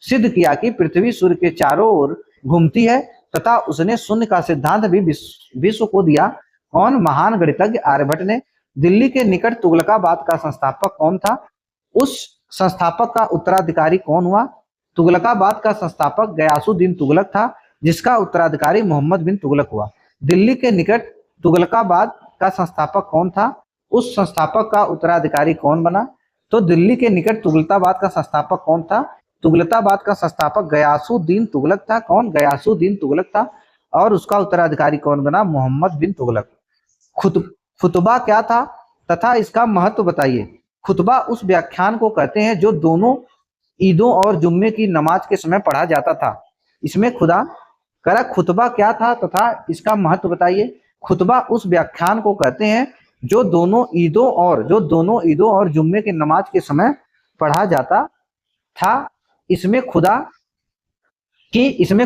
सिद्ध किया कि पृथ्वी सूर्य के चारों ओर घूमती है तथा उसने शून्य का सिद्धांत भी विश्व को दिया। कौन? महान गणितज्ञ आर्यभट्ट ने। दिल्ली के निकट तुगलकाबाद का संस्थापक कौन था? उस संस्थापक का उत्तराधिकारी कौन हुआ? तुगलकाबाद का संस्थापक गयासुद्दीन तुगलक था, जिसका उत्तराधिकारी मोहम्मद बिन तुगलक हुआ। दिल्ली के निकट तुगलकाबाद का संस्थापक कौन था? उस संस्थापक का उत्तराधिकारी कौन बना? तो दिल्ली के निकट तुगलकाबाद का संस्थापक कौन था? तुगलकाबाद का संस्थापक गयासुद्दीन तुगलक था। कौन? गयासुद्दीन तुगलक था। और उसका उत्तराधिकारी कौन बना? मोहम्मद बिन तुगलक। खुतबा क्या था तथा इसका महत्व बताइए। खुतबा उस व्याख्यान को कहते हैं जो दोनों ईदों और जुम्मे की नमाज के समय पढ़ा जाता था। इसमें खुतबा क्या था तथा इसका महत्व बताइए। खुतबा उस व्याख्यान को कहते हैं जो दोनों ईदों और जुम्मे के नमाज के समय पढ़ा जाता था। इसमें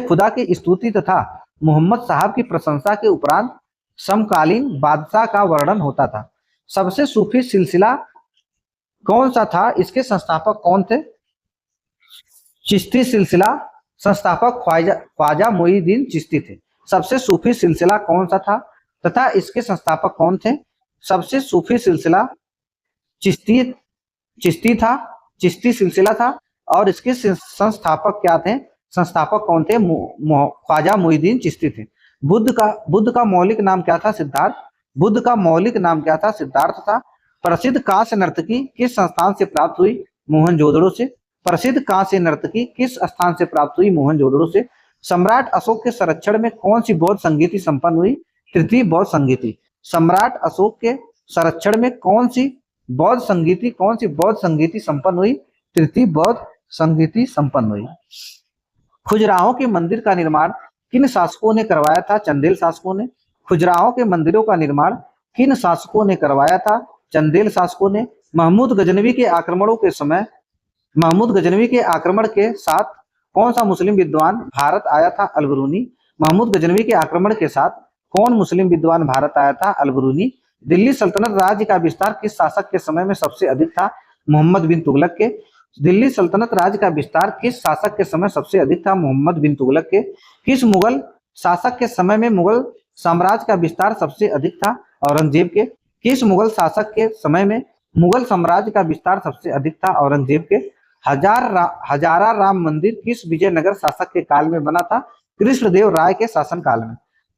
खुदा की स्तुति तथा मोहम्मद साहब की प्रशंसा के उपरांत समकालीन बादशाह का वर्णन होता था। सबसे सूफी सिलसिला कौन सा था? इसके संस्थापक कौन थे? चिश्ती सिलसिला संस्थापक ख्वाजा मोइनुद्दीन चिश्ती थे। सबसे सूफी सिलसिला कौन सा था तथा इसके संस्थापक कौन थे? सबसे सूफी सिलसिला चिश्ती सिलसिला था और इसके संस्थापक क्या थे? संस्थापक कौन थे? ख्वाजा मोइनुद्दीन चिश्ती थे। बुद्ध का मौलिक नाम क्या था? सिद्धार्थ। बुद्ध का मौलिक नाम क्या था? सिद्धार्थ था। प्रसिद्ध कांस्य नर्तकी किस संस्थान से प्राप्त हुई? मोहनजोदड़ो से। प्रसिद्ध कांस्य नर्तकी किस स्थान से प्राप्त हुई? मोहनजोदड़ो से। सम्राट अशोक के संरक्षण में कौन सी बौद्ध संगीति संपन्न हुई? तृतीय बौद्ध संगीति। सम्राट अशोक के संरक्षण में कौन सी बौद्ध संगीति संपन्न हुई? तृतीय बौद्ध संगीति संपन्न हुई। खुजराहो के मंदिर का निर्माण किन शासकों ने करवाया था? चंदेल शासकों ने। खुजराहो के मंदिरों का निर्माण किन शासकों ने करवाया था? चंदेल शासकों ने। महमूद गजनवी के आक्रमण के साथ कौन सा मुस्लिम विद्वान भारत आया था? अल-बिरूनी। महमूद गजनवी के आक्रमण के साथ कौन मुस्लिम विद्वान भारत आया था? अल-बिरूनी। दिल्ली सल्तनत राज्य का विस्तार किस शासक के समय में सबसे अधिक था? मोहम्मद बिन तुगलक के। दिल्ली सल्तनत राज्य का विस्तार किस शासक के समय सबसे अधिक था? मोहम्मद बिन तुगलक के। किस मुगल शासक के समय में मुगल साम्राज्य का विस्तार सबसे अधिक था? औरंगजेब के। किस मुगल शासक के समय में मुगल साम्राज्य का विस्तार सबसे अधिक था? औरंगजेब के। हजारा राम मंदिर किस विजयनगर शासक के काल में बना था? कृष्णदेव राय के शासनकाल में।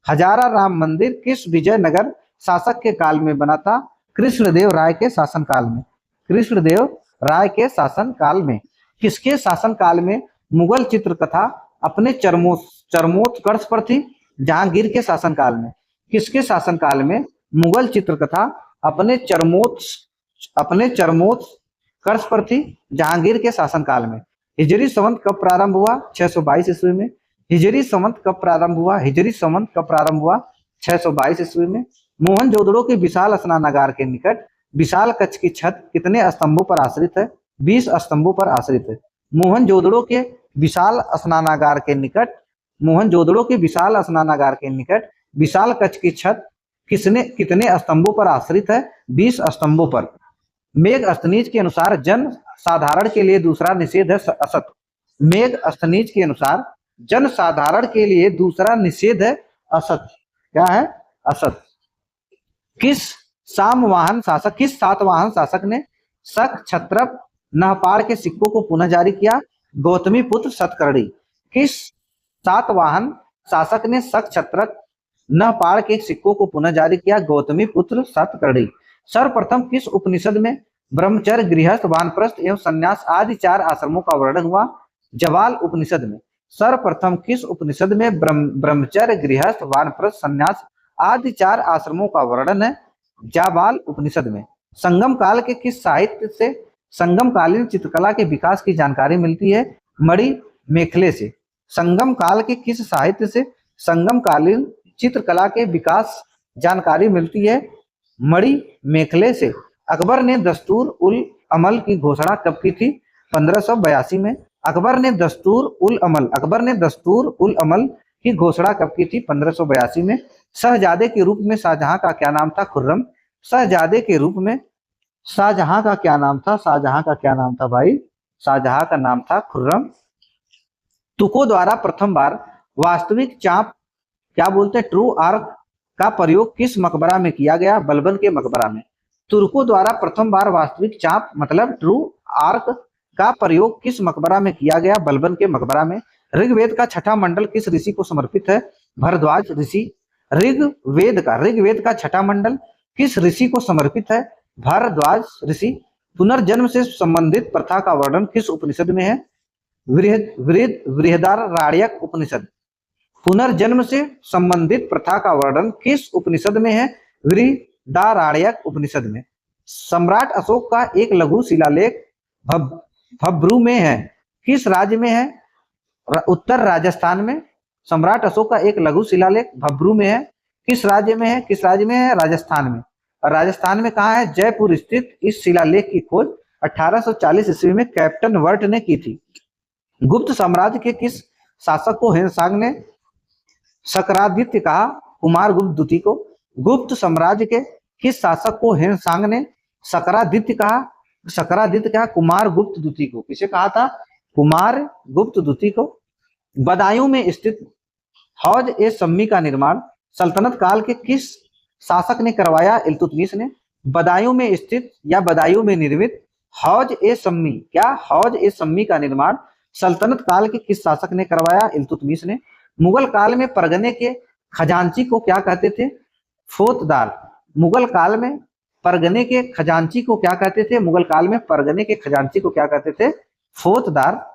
हजारा राम मंदिर किस विजयनगर शासक के काल में बना था? कृष्णदेव राय के शासनकाल में। कृष्णदेव राय के शासनकाल में। किसके शासनकाल में मुगल चित्रकथा अपने चरमोत्कर्ष पर थी? जहांगीर के शासनकाल में। किसके शासनकाल में मुगल चित्रकथा अपने चरमोत्कर्ष पर थी? जहांगीर के शासनकाल में। हिजरी संवत कब प्रारंभ हुआ? 622 ईस्वी में। हिजरी संवत कब प्रारंभ हुआ? 622 ईस्वी में। मोहनजोदड़ो के विशाल स्नानागार के निकट विशाल कक्ष की छत कितने स्तंभों पर आश्रित है? 20 स्तंभों पर आश्रित है। मोहनजोदड़ो के विशाल स्नानागार के निकट विशाल कक्ष की छत कितने स्तंभों पर आश्रित है? 20 स्तंभों पर। मेघस्थनीज के अनुसार जन साधारण के लिए दूसरा निषेध है असत। मेघस्थनीज के अनुसार जन साधारण के लिए दूसरा निषेध है असत। क्या है? असत। किस सातवाहन शासक ने शक छत्रप नहपाड़ के सिक्कों को पुनः जारी किया? गौतमी पुत्र सतकर्णी। किस सातवाहन शासक ने शक छत्रप नहपाड़ के सिक्कों को पुनः जारी किया? गौतमी पुत्र सतकर्णी। सर्वप्रथम किस उपनिषद में ब्रह्मचर्य, गृहस्थ, वानप्रस्थ एवं संन्यास आदि 4 आश्रमों का वर्णन हुआ? जवाल उपनिषद में। सर्वप्रथम किस उपनिषद में ब्रह्मचर्य, गृहस्थ, वानप्रस्थ, संन्यास आदि 4 आश्रमों का वर्णन है? जाबाल उपनिषद में। संगम काल के किस साहित्य से संगमकालीन चित्रकला के विकास की जानकारी मिलती है? मणि मेखले से। संगम काल के किस साहित्य से संगमकालीन चित्रकला के विकास जानकारी मिलती है? मणि मेखले से। अकबर ने दस्तूर उल अमल की घोषणा कब की थी? 1582 में। अकबर ने दस्तूर उल अमल की घोषणा कब की थी? 1582 में। शहजादे के रूप में शाहजहां का क्या नाम था? खुर्रम। शहजादे के रूप में शाहजहां का क्या नाम था? शाहजहां का क्या नाम था भाई? शाहजहां का नाम था खुर्रम। तुको द्वारा प्रथम बार वास्तविक चाप क्या बोलते हैं? ट्रू आर्क का प्रयोग किस मकबरा में किया गया? बलबन के मकबरा में। तुर्कों द्वारा प्रथम बार वास्तविक चाप मतलब ट्रू आर्क का प्रयोग किस मकबरा में किया गया? बलबन के मकबरा में। ऋग्वेद का छठा मंडल किस ऋषि को समर्पित है? भरद्वाज ऋषि। ऋग्वेद का छठा मंडल किस ऋषि को समर्पित है? भरद्वाज ऋषि। पुनर्जन्म से संबंधित प्रथा का वर्णन किस उपनिषद में है? बृहदारण्यक उपनिषद। पुनर्जन्म से संबंधित प्रथा का वर्णन किस उपनिषद में है? बृहदारण्यक उपनिषद में। सम्राट अशोक का एक लघु शिलालेख भब्रू में है। किस राज्य में है? उत्तर राजस्थान में। सम्राट अशोक का एक लघु शिलालेख भब्रू में है। किस राज्य में है? किस राज्य में है? राजस्थान में। और राजस्थान में कहाँ है? जयपुर स्थित। इस शिलालेख की खोज 1840 ईस्वी में कैप्टन वर्ट ने की थी। गुप्त साम्राज्य के किस शासक को हेनसांग ने शकरादित्य कहा? कुमार गुप्त द्वितीय को। गुप्त साम्राज्य के किस शासक को हेनसांग ने शकरादित्य कहा? शकरादित्य कहा कुमार गुप्त द्वितीय को। किसे कहा था? कुमार गुप्त द्वितीय को। बदायूं में स्थित हौज ए सम्मी का निर्माण सल्तनत काल के किस शासक ने करवाया? इल्तुतमिश ने। बदायूं में स्थित या बदायूं में निर्मित हौज ए सम्मी, क्या हौज ए सम्मी का निर्माण सल्तनत काल के किस शासक ने करवाया? इल्तुतमिश ने। मुगल काल में परगने के खजांची को क्या कहते थे? फौतदार। मुगल काल में परगने के खजांची को क्या कहते थे? मुगल काल में परगने के खजांची को क्या कहते थे? फौतदार।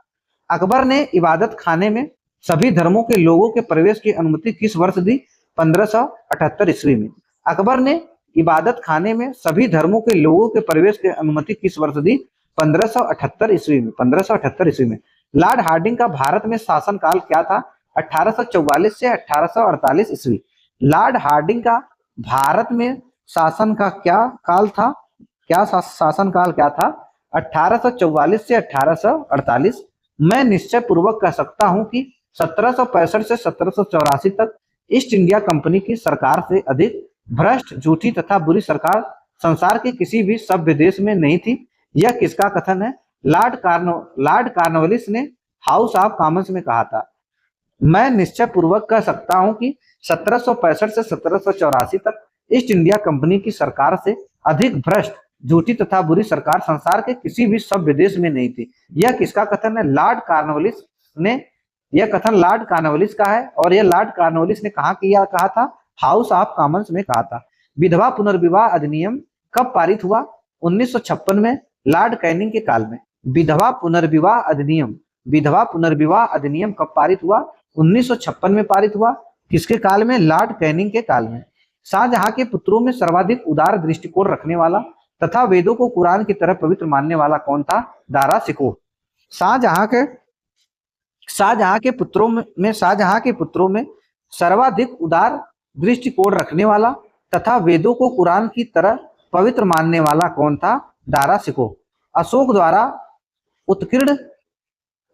अकबर ने इबादत खाने में सभी धर्मों के लोगों के प्रवेश की अनुमति किस वर्ष दी? 1578 ईस्वी में। अकबर ने इबादत खाने में सभी धर्मों के लोगों के प्रवेश की अनुमति किस वर्ष दी? 1578 ईस्वी में। 1578 ईस्वी में। लॉर्ड हार्डिंग का भारत में शासनकाल क्या था? 1844 से 1848 ईस्वी। लॉर्ड हार्डिंग का भारत में शासन का क्या काल था? क्या शासनकाल क्या था? 1844 से 1848। मैं निश्चय पूर्वक कह सकता हूं कि 1765 से 1784 तक ईस्ट इंडिया कंपनी की सरकार से अधिक भ्रष्ट, झूठी तथा बुरी सरकार संसार के किसी भी सभ्य देश में नहीं थी। यह किसका कथन है? लॉर्ड कॉर्नवालिस ने हाउस ऑफ कॉमन्स में कहा था। मैं निश्चय पूर्वक कह सकता हूं कि 1765 से 1784 तक ईस्ट इंडिया कंपनी की सरकार से अधिक भ्रष्ट, झूठी तथा बुरी सरकार संसार के किसी भी सभ्य देश में नहीं थी। यह किसका कथन है? लॉर्ड कॉर्नवालिस ने। यह कथन लॉर्ड कॉर्नवालिस का है और यह लॉर्ड कॉर्नवालिस ने कहा था? हाउस ऑफ कॉमन्स में कहा था। विधवा पुनर्विवाह अधिनियम कब पारित हुआ? 1956 में, लॉर्ड कैनिंग के काल में। विधवा पुनर्विवाह अधिनियम कब पारित हुआ? 1956 में पारित हुआ। किसके काल में? लॉर्ड कैनिंग के काल में। शाहजहां के पुत्रों में सर्वाधिक उदार दृष्टिकोण रखने वाला तथा वेदों को कुरान की तरह पवित्र मानने वाला कौन था? दारा शिकोह। शाहजहां के पुत्रों में सर्वाधिक उदार दृष्टिकोण रखने वाला तथा वेदों को कुरान की तरह पवित्र मानने वाला कौन था? दारा शिकोह। अशोक द्वारा उत्कीर्ण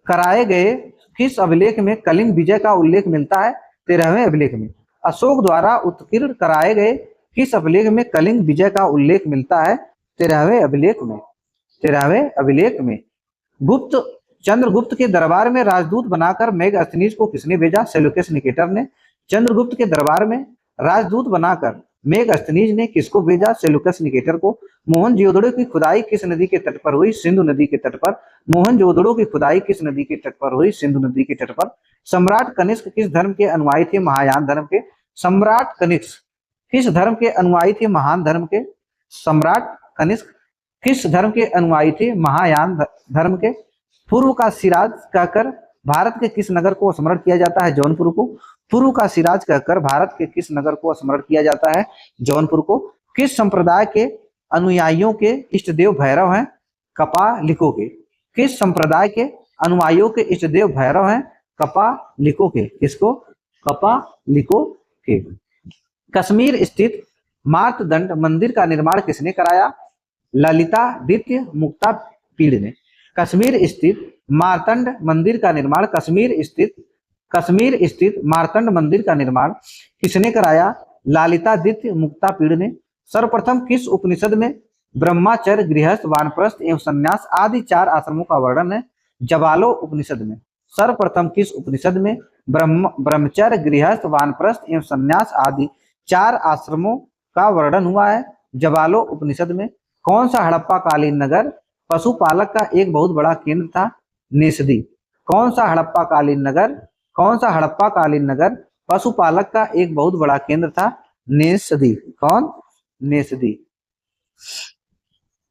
कराए गए किस अभिलेख में कलिंग विजय का उल्लेख मिलता है? 13वें अभिलेख में। अशोक द्वारा उत्कीर्ण कराए गए किस अभिलेख में कलिंग विजय का उल्लेख मिलता है? 13वें अभिलेख में। चंद्रगुप्त के दरबार में राजदूत बनाकर मेगास्थनीज को किसने भेजा? सेल्यूकस निकेटर ने। चंद्रगुप्त के दरबार में राजदूत बनाकर मेगास्थनीज ने किसको भेजा? सेल्यूकस निकेटर को। मोहनजोदड़ो की खुदाई किस नदी के तट पर हुई? सिंधु नदी के तट पर। मोहनजोदड़ो की खुदाई किस नदी के तट पर हुई? सिंधु नदी के तट पर। सम्राट कनिष्क किस धर्म के अनुयायी थे? महायान धर्म के। सम्राट कनिष्क किस धर्म के अनुयायी थे? महान धर्म के। सम्राट कनिष्क किस धर्म के अनुयायी थे? महायान धर्म के। पूर्व का सिराज कहकर भारत के किस नगर को स्मरण किया जाता है? जौनपुर को। पूर्व का सिराज कहकर भारत के किस नगर को स्मरण किया जाता है? जौनपुर को। किस संप्रदाय के अनुयायियों के इष्ट देव भैरव हैं? कपालिकों के। किस संप्रदाय के अनुयायियों के इष्ट देव भैरव हैं? कपालिकों के। किसको? कपालिकों के। कश्मीर स्थित मार्तंड मंदिर का निर्माण किसने कराया? ललितादित्य मुक्तापीड़ ने। कश्मीर स्थित मार्तंड मंदिर का निर्माण कश्मीर स्थित मार्तंड मंदिर का निर्माण किसने कराया? ललितादित्य मुक्तापीड़ ने। सर्वप्रथम किस उपनिषद में ब्रह्मचर्य, गृहस्थ, वानप्रस्थ एवं संन्यास आदि 4 आश्रमों का वर्णन है? जवालो उपनिषद में। सर्वप्रथम किस उपनिषद में ब्रह्मचर्य, गृहस्थ, वानप्रस्थ एवं संन्यास आदि 4 आश्रमों का वर्णन हुआ है? जवालो उपनिषद में। कौन सा हड़प्पा कालीन नगर पशुपालक का एक बहुत बड़ा केंद्र था? नेसदी। कौन सा हड़प्पा कालीन नगर पशुपालक का एक बहुत बड़ा केंद्र था? नेसदी। कौन? नेसदी।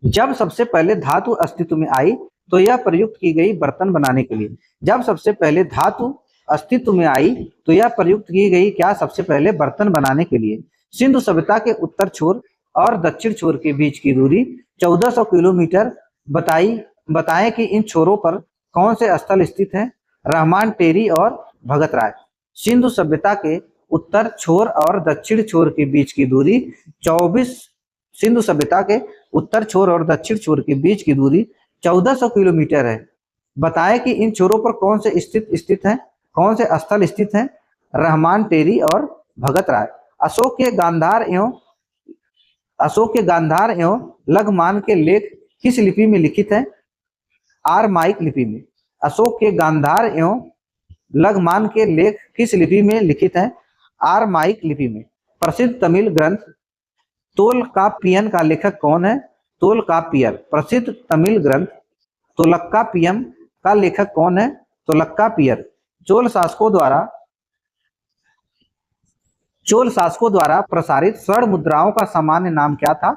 जब सबसे पहले धातु अस्तित्व में आई तो यह प्रयुक्त की गई बर्तन बनाने के लिए। जब सबसे पहले धातु अस्तित्व में आई तो यह प्रयुक्त की गई क्या? सबसे पहले बर्तन बनाने के लिए। सिंधु सभ्यता के उत्तर छोर और दक्षिण छोर के बीच की दूरी 1400 किलोमीटर बताएं कि इन छोरों पर कौन से स्थल स्थित हैं? रहमान, टेरी और भगत राय। सिंधु सभ्यता के उत्तर छोर और दक्षिण छोर के बीच की दूरी 24 सिंधु सभ्यता के उत्तर छोर और दक्षिण छोर के बीच की दूरी 1400 किलोमीटर है। बताएं कि इन छोरों पर कौन से स्थित हैं, कौन से स्थल स्थित हैं? रहमान टेरी और भगत राय। अशोक के गांधार एवं लघुमान के लेख किस लिपि में लिखित है? आरमाइक लिपि में। अशोक के गांधार एवं लघुमान के लेख किस लिपि में लिखित है? आरमाइक लिपि में। प्रसिद्ध तमिल ग्रंथ तोलकाप्पियम का लेखक कौन है? तोलकाप्पियर। प्रसिद्ध तमिल ग्रंथ तोलकाप्पियम का लेखक कौन है? तोलकाप्पियर। चोल शासकों द्वारा प्रसारित स्वर्ण मुद्राओं का सामान्य नाम क्या था?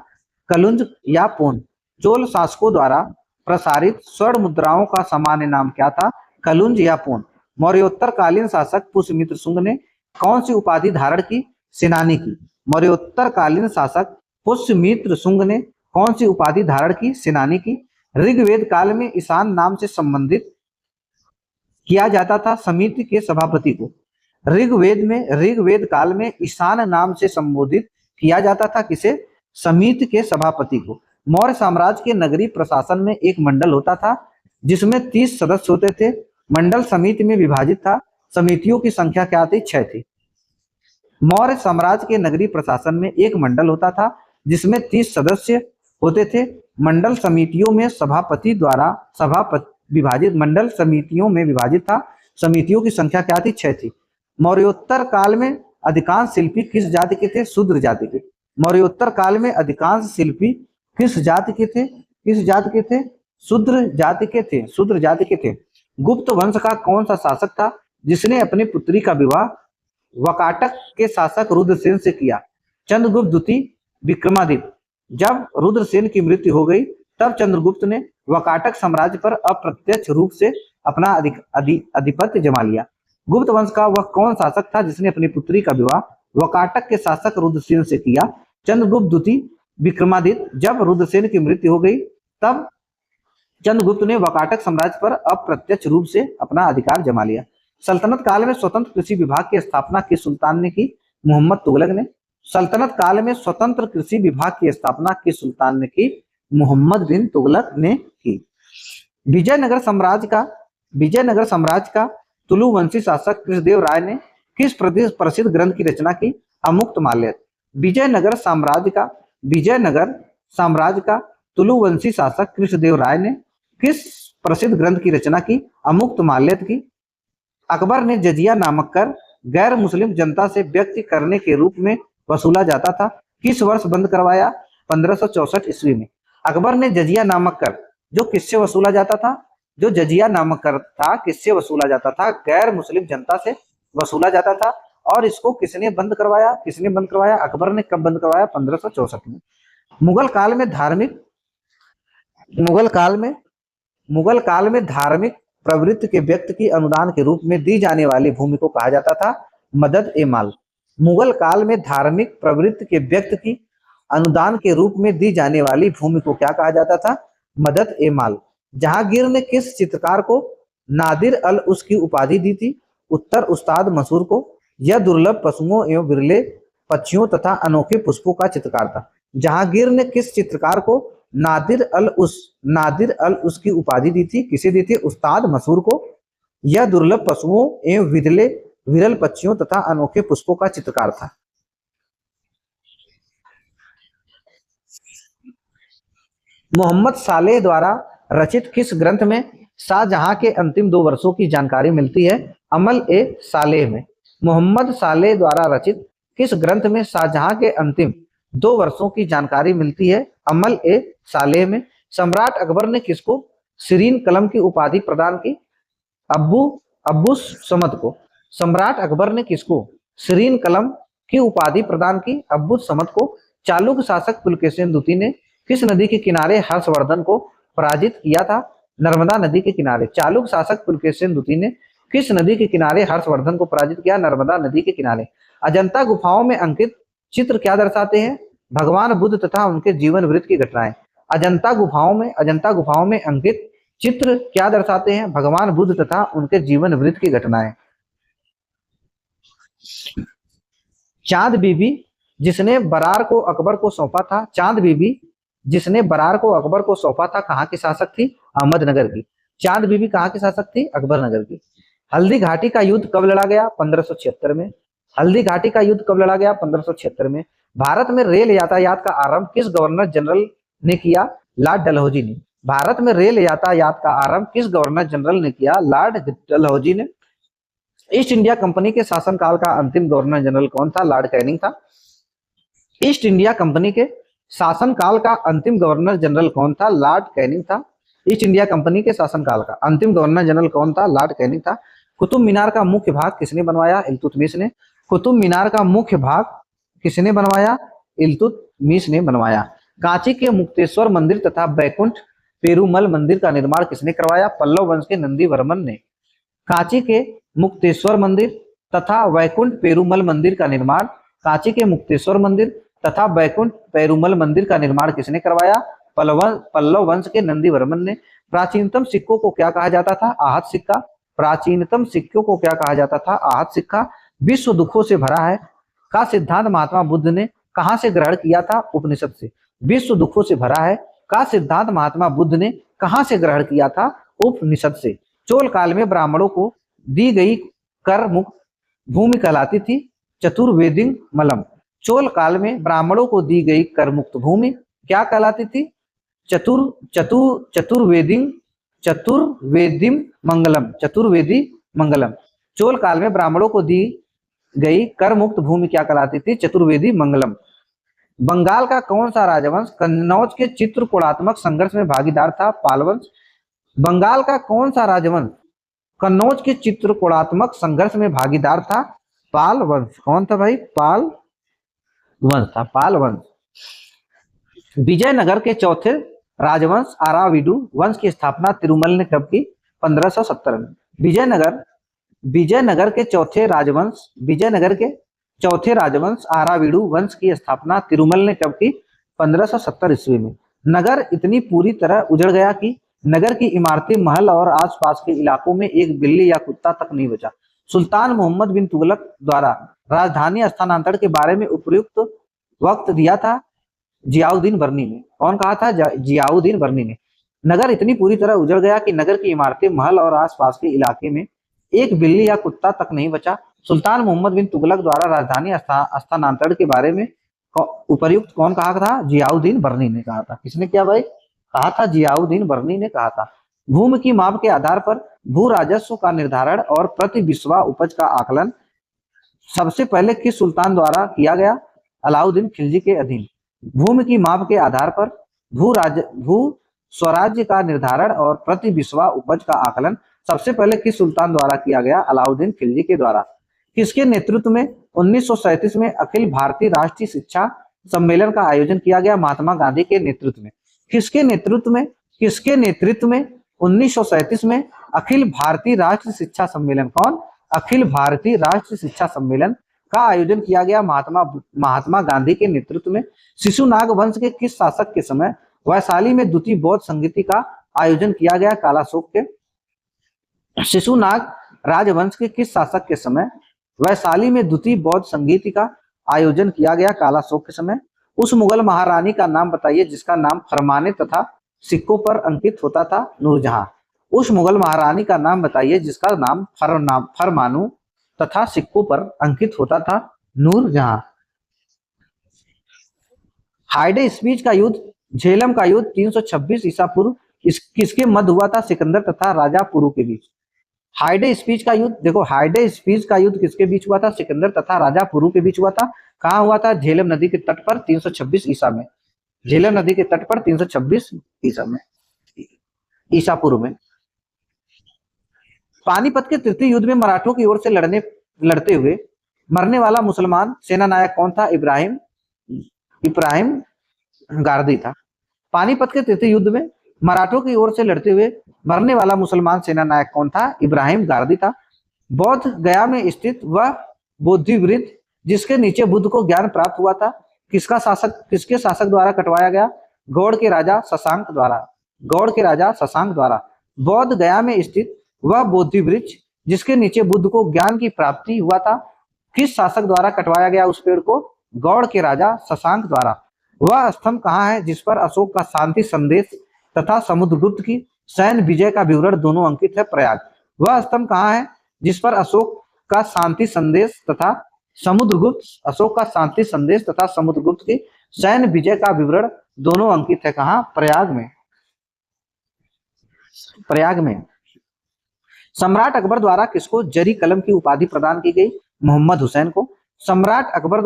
कलुंज या पोन। चोल शासकों द्वारा प्रसारित स्वर्ण मुद्राओं का सामान्य नाम क्या था? कलुंज या पोन। मौर्योत्तरकालीन शासक पुष्यमित्र शुंग ने कौन सी उपाधि धारण की? सेनानी की। मौर्योत्तरकालीन शासक पुष्यमित्र शुंग ने कौन सी उपाधि धारण की? सेनानी की। ऋग्वेद काल में ईशान नाम से संबंधित किया जाता था समिति के सभापति को। ऋग्वेद काल में ईशान नाम से संबोधित किया जाता था किसे? समिति के सभापति को। मौर्य साम्राज्य के नगरीय प्रशासन में एक मंडल होता था जिसमें 30 सदस्य होते थे। मंडल समिति में विभाजित था। समितियों की संख्या क्या थी? 6 थी। मौर्य साम्राज्य के नगरीय प्रशासन में एक मंडल होता था जिसमें 30 सदस्य होते थे। मंडल समितियों में मंडल समितियों में विभाजित था। समितियों की संख्या क्या थी? 6 थी। मौर्योत्तर काल में अधिकांश शिल्पी किस जाति के थे? शूद्र जाति के। मौर्योत्तर काल में अधिकांश शिल्पी किस जाति के थे? शूद्र जाति के थे। शूद्र जाति के थे। गुप्त वंश का कौन सा शासक था जिसने अपनी पुत्री का विवाह वकाटक के शासक रुद्रसेन से किया? चंद्रगुप्त द्वितीय विक्रमादित्य। जब रुद्रसेन की मृत्यु हो गई तब चंद्रगुप्त ने वकाटक साम्राज्य पर अप्रत्यक्ष रूप से अपना आधिपत्य जमा लिया। गुप्त वंश का वह कौन शासक था जिसने अपनी पुत्री का विवाह वकाटक के शासक रुद्रसेन से किया? चंद्रगुप्त द्वितीय विक्रमादित्य। जब रुद्रसेन की मृत्यु हो गई तब चंद्रगुप्त ने वकाटक साम्राज्य पर अप्रत्यक्ष रूप से अपना अधिकार जमा लिया। सल्तनत काल में स्वतंत्र कृषि विभाग की स्थापना किस सुल्तान ने की? मोहम्मद तुगलक ने। सल्तनत काल में स्वतंत्र कृषि विभाग की स्थापना किस सुल्तान ने की? मोहम्मद बिन तुगलक ने की। विजयनगर साम्राज्य का तुलु वंशी शासक कृष्णदेव राय ने किस प्रसिद्ध ग्रंथ की रचना की? अमुक्तमाल्यद। विजयनगर साम्राज्य का तुलु वंशी शासक कृष्णदेव राय ने किस प्रसिद्ध ग्रंथ की रचना की? अमुक्तमाल्यद की। अकबर ने जजिया नामक कर गैर मुस्लिम जनता से व्यक्ति करने के रूप में वसूला जाता था किस वर्ष बंद करवाया? 1564 ईस्वी में। अकबर ने जजिया नामक कर जो किससे वसूला जाता था? जो जजिया नामक कर था किससे वसूला जाता था? गैर मुस्लिम जनता से वसूला जाता था। और इसको किसने बंद करवाया? अकबर ने कब बंद करवाया? 1564 में। मुगल काल में धार्मिक प्रवृत्ति के व्यक्ति की अनुदान के रूप में दी जाने वाली भूमि को कहा जाता था मदद ए माल। मुगल काल में धार्मिक प्रवृत्ति के व्यक्ति की अनुदान के रूप में दी जाने वाली भूमि को क्या कहा जाता था? मदद ए माल। जहांगीर ने किस चित्रकार को नादिर अल उसकी उपाधि दी थी? उत्तर उस्ताद मंसूर को। यह दुर्लभ पशुओं एवं विरले पक्षियों तथा अनोखे पुष्पों का चित्रकार था। जहांगीर ने किस चित्रकार को नादिर अल उसकी उपाधि दी थी? किसे दी थी? उस्ताद मंसूर को। यह दुर्लभ पशुओं एवं विरल पक्षियों तथा अनोखे पुष्पों का चित्रकार था। मोहम्मद सालेह द्वारा रचित किस ग्रंथ में शाहजहां के अंतिम 2 वर्षों की जानकारी मिलती है? अमल ए सालेह में। मोहम्मद सालेह द्वारा रचित किस ग्रंथ में शाहजहां के अंतिम 2 वर्षों की जानकारी मिलती है? अमल ए सालेह में। सम्राट अकबर ने किसको सीरीन कलम की उपाधि प्रदान की? अब्बू समद को। सम्राट अकबर ने किसको सीरीन कलम की उपाधि प्रदान की? अब्बू समद को। चालुक्य शासक पुलकेशिन द्वितीय ने किस नदी के किनारे हर्षवर्धन को पराजित किया था? नर्मदा नदी के किनारे। चालुक्य शासक पुलकेशिन द्वितीय ने किस नदी के किनारे हर्षवर्धन को पराजित किया? नर्मदा नदी के किनारे। अजंता गुफाओं में अंकित चित्र क्या दर्शाते हैं? भगवान बुद्ध तथा उनके जीवन वृत्त की घटनाएं। अजंता गुफाओं में अंकित चित्र क्या दर्शाते हैं? भगवान बुद्ध तथा उनके जीवन वृत्त की घटनाएं। चांद बीबी जिसने बरार को अकबर को सौंपा था, चांद बीबी जिसने बरार को अकबर को सौंपा था, कहाँ की शासक थी? अहमदनगर की। चांद बीबी कहाँ की शासक थी? अकबर नगर की। हल्दी घाटी का युद्ध कब लड़ा गया? 1576 में। हल्दी घाटी का युद्ध कब लड़ा गया? 1576 में। भारत में रेल यातायात का आरंभ किस गवर्नर जनरल ने किया? लॉर्ड डलहौजी ने। भारत में रेल यातायात का आरंभ किस गवर्नर जनरल ने किया? लॉर्ड डलहौजी ने। ईस्ट इंडिया कंपनी के शासनकाल का अंतिम गवर्नर जनरल कौन था? लॉर्ड कैनिंग था। ईस्ट इंडिया कंपनी के शासनकाल का अंतिम गवर्नर जनरल कौन था? लॉर्ड कैनिंग था। ईस्ट इंडिया कंपनी के शासनकाल का अंतिम गवर्नर जनरल कौन था? लॉर्ड कैनिंग था। कुतुब मीनार का मुख्य भाग किसने बनवाया? इल्तुतमिश ने। कुतुब मीनार का मुख्य भाग किसने बनवाया? इल्तुतमिश ने बनवाया। कांची के मुक्तेश्वर मंदिर तथा बैकुंठ पेरुमल मंदिर का निर्माण किसने करवाया? पल्लव वंश के नंदी वर्मन ने। कांची के मुक्तेश्वर मंदिर तथा वैकुंठ पेरुमल मंदिर का निर्माण, कांची के मुक्तेश्वर मंदिर तथा वैकुंठ पेरुमल मंदिर का निर्माण किसने करवाया? पल्लव वंश के नंदी वर्मन ने। प्राचीनतम सिक्कों को क्या कहा जाता था? आहत सिक्का। प्राचीनतम सिक्कों को क्या कहा जाता था? आहत सिक्का। विश्व दुखों से भरा है का सिद्धांत महात्मा बुद्ध ने कहां से ग्रहण किया था? उपनिषद से। विश्व दुखों से भरा है का सिद्धांत महात्मा बुद्ध ने कहां से ग्रहण किया था? उपनिषद से। चोल काल में ब्राह्मणों को दी गई कर मुक्त भूमि कहलाती थी चतुर्वेदिंग मलम। चोल काल में ब्राह्मणों को दी गई कर मुक्त भूमि क्या कहलाती थी? चतुर्वेदिम मंगलम। चतुर्वेदी मंगलम। चोल काल में ब्राह्मणों को दी गई कर मुक्त भूमि क्या कहलाती थी? चतुर्वेदी मंगलम। बंगाल का कौन सा राजवंश कन्नौज के चित्रकूटात्मक संघर्ष में भागीदार था? पाल वंश। बंगाल का कौन सा राजवंश कन्नौज के चित्रकूटात्मक संघर्ष में भागीदार था? पाल वंश। कौन था भाई? पाल वंश था। पाल वंश। विजयनगर के चौथे राजवंश आराविडु वंश की स्थापना तिरुमल ने कब की? 1570 में। विजयनगर के चौथे राजवंश आराविडु वंश की स्थापना तिरुमल ने कब की? 1570 ईस्वी में। नगर इतनी पूरी तरह उजड़ गया कि नगर की इमारतें, महल और आसपास के इलाकों में एक बिल्ली या कुत्ता तक नहीं बचा। सुल्तान मोहम्मद बिन तुगलक द्वारा राजधानी स्थानांतरण के बारे में उपयुक्त वक्त दिया था जियाउद्दीन बर्नी ने। कौन कहा था? जियाउद्दीन बर्नी ने। नगर इतनी पूरी तरह उजड़ गया कि नगर की इमारतें, महल और आसपास के इलाके में एक बिल्ली या कुत्ता तक नहीं बचा। सुल्तान मोहम्मद बिन तुगलक द्वारा राजधानी स्थानांतरण के बारे में उपयुक्त कौन कहा था? जियाउद्दीन बर्नी ने कहा था। किसने किया भाई? कहा था जियाउद्दीन बर्नी ने कहा था। भूमि की माप के आधार पर भू राजस्व का निर्धारण और प्रति बिस्वा उपज का आकलन सबसे पहले किस सुल्तान द्वारा किया गया? अलाउद्दीन खिलजी के अधीन। भूमि की माप के आधार पर भू स्वराज्य का निर्धारण और प्रति बिस्वा उपज का आकलन सबसे पहले किस सुल्तान द्वारा किया गया? अलाउद्दीन खिलजी के द्वारा। किसके नेतृत्व में 1937 में अखिल भारतीय राष्ट्रीय शिक्षा सम्मेलन का आयोजन किया गया? महात्मा गांधी के नेतृत्व में। किसके नेतृत्व में 1937 में अखिल भारतीय राष्ट्रीय शिक्षा सम्मेलन, कौन? अखिल भारतीय राष्ट्रीय शिक्षा सम्मेलन का आयोजन किया गया? महात्मा गांधी के नेतृत्व में। शिशुनाग वंश के किस शासक के समय वैशाली में द्वितीय बौद्ध संगीति का आयोजन किया गया? कालाशोक के। शिशुनाग राजवंश के किस शासक के समय वैशाली में द्वितीय बौद्ध संगीति का आयोजन किया गया? कालाशोक के समय। उस मुगल महारानी का नाम बताइए जिसका नाम फरमाने तथा सिक्कों पर अंकित होता था? नूरजहां। उस मुगल महारानी का नाम बताइए जिसका नाम फरमानू तथा सिक्कों पर अंकित होता था? नूरजहां। हाइडे स्पीच का युद्ध, झेलम का युद्ध 326 ईसा पूर्व किसके मध्य हुआ था? सिकंदर तथा राजा पुरु के बीच। हाइडे स्पीच का युद्ध, देखो हाइडे स्पीच का युद्ध किसके बीच हुआ था? सिकंदर तथा राजा पुरु के बीच हुआ था। कहाँ हुआ था? झेलम नदी के तट पर 326 ईसा में। झेलम नदी के तट पर 326 ईसा में, ईसा पूर्व में। पानीपत के तृतीय युद्ध में मराठों की ओर से लड़ते हुए मरने वाला मुसलमान सेना नायक कौन था? इब्राहिम गारदी था। पानीपत के तृतीय युद्ध में मराठों की ओर से लड़ते हुए मरने वाला मुसलमान सेना नायक कौन था? इब्राहिम गारदी था। बौद्ध गया में स्थित वह बोधि वृत्त जिसके नीचे बुद्ध को ज्ञान प्राप्त हुआ था किसके शासक द्वारा कटवाया गया? गौड़ के राजा शशांक द्वारा। बौद्ध गया में स्थित वह बोधि वृक्ष जिसके नीचे बुद्ध को ज्ञान की प्राप्ति हुआ था किस शासक द्वारा कटवाया गया उस पेड़ को? गौड़ के राजा शशांक द्वारा। वह स्तंभ कहाँ है जिस पर अशोक का शांति संदेश तथा समुद्रगुप्त की सैन्य विजय का विवरण दोनों अंकित है? प्रयाग। वह स्तंभ कहाँ है जिस पर अशोक का शांति संदेश तथा समुद्रगुप्त की सैन्य विजय का विवरण दोनों अंकित है? कहाँ? प्रयाग में। प्रयाग में। सम्राट अकबर द्वारा किसको जरी कलम की उपाधि प्रदान की गई? मोहम्मद हुसैन को। सम्राट अकबर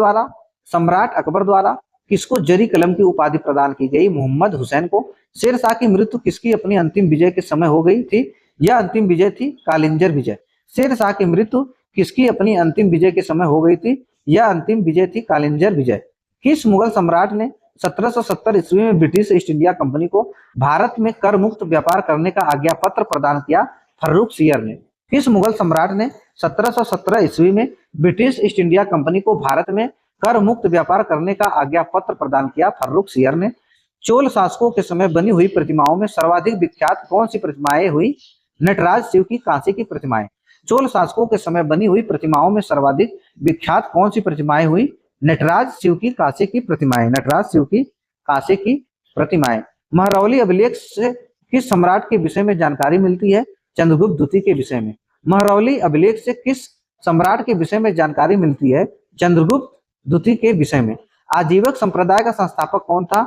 द्वारा किसको जरी कलम की उपाधि प्रदान की गई? मोहम्मद हुसैन को। शेरशाह की मृत्यु किसकी अपनी अंतिम विजय के समय हो गई थी? यह अंतिम विजय थी कालिंजर विजय। शेरशाह की मृत्यु किसकी अपनी अंतिम विजय के समय हो गई थी? यह अंतिम विजय थी कालिंजर विजय। किस मुगल सम्राट ने 1770 ईस्वी में ब्रिटिश ईस्ट इंडिया कंपनी को भारत में कर मुक्त व्यापार करने का आज्ञा पत्र प्रदान किया? फर्रुख सियर ने। किस मुगल सम्राट ने 1717 ईस्वी में ब्रिटिश ईस्ट इंडिया कंपनी को भारत में कर मुक्त व्यापार करने का आज्ञा पत्र प्रदान किया? फर्रुख सियर ने। चोल शासकों के समय बनी हुई प्रतिमाओं में सर्वाधिक विख्यात कौन सी प्रतिमाएं हुई? नटराज, शिव की, कांसे की प्रतिमाएं। चोल शासकों के समय बनी हुई प्रतिमाओं में सर्वाधिक विख्यात कौन सी प्रतिमाएं हुई? नटराज, शिव की, कांसे की प्रतिमाएं। नटराज, शिव की, कांसे की प्रतिमाएं। महरौली अभिलेख से किस सम्राट के विषय में जानकारी मिलती है? चंद्रगुप्त द्वितीय के विषय में। महरौली अभिलेख से किस सम्राट के विषय में जानकारी मिलती है? चंद्रगुप्त द्वितीय के विषय में। आजीवक संप्रदाय का संस्थापक कौन था?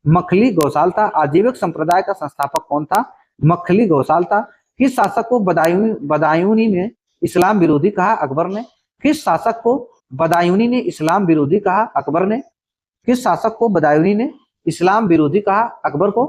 मखली गौसाल था। आजीवक संप्रदाय का संस्थापक कौन था? मखली गौसाल था। किस शासक को बदायूनी ने इस्लाम विरोधी कहा? अकबर ने। किस शासक को बदायूनी ने इस्लाम विरोधी कहा? अकबर ने। किस शासक को बदायूनी ने इस्लाम विरोधी कहा? अकबर को।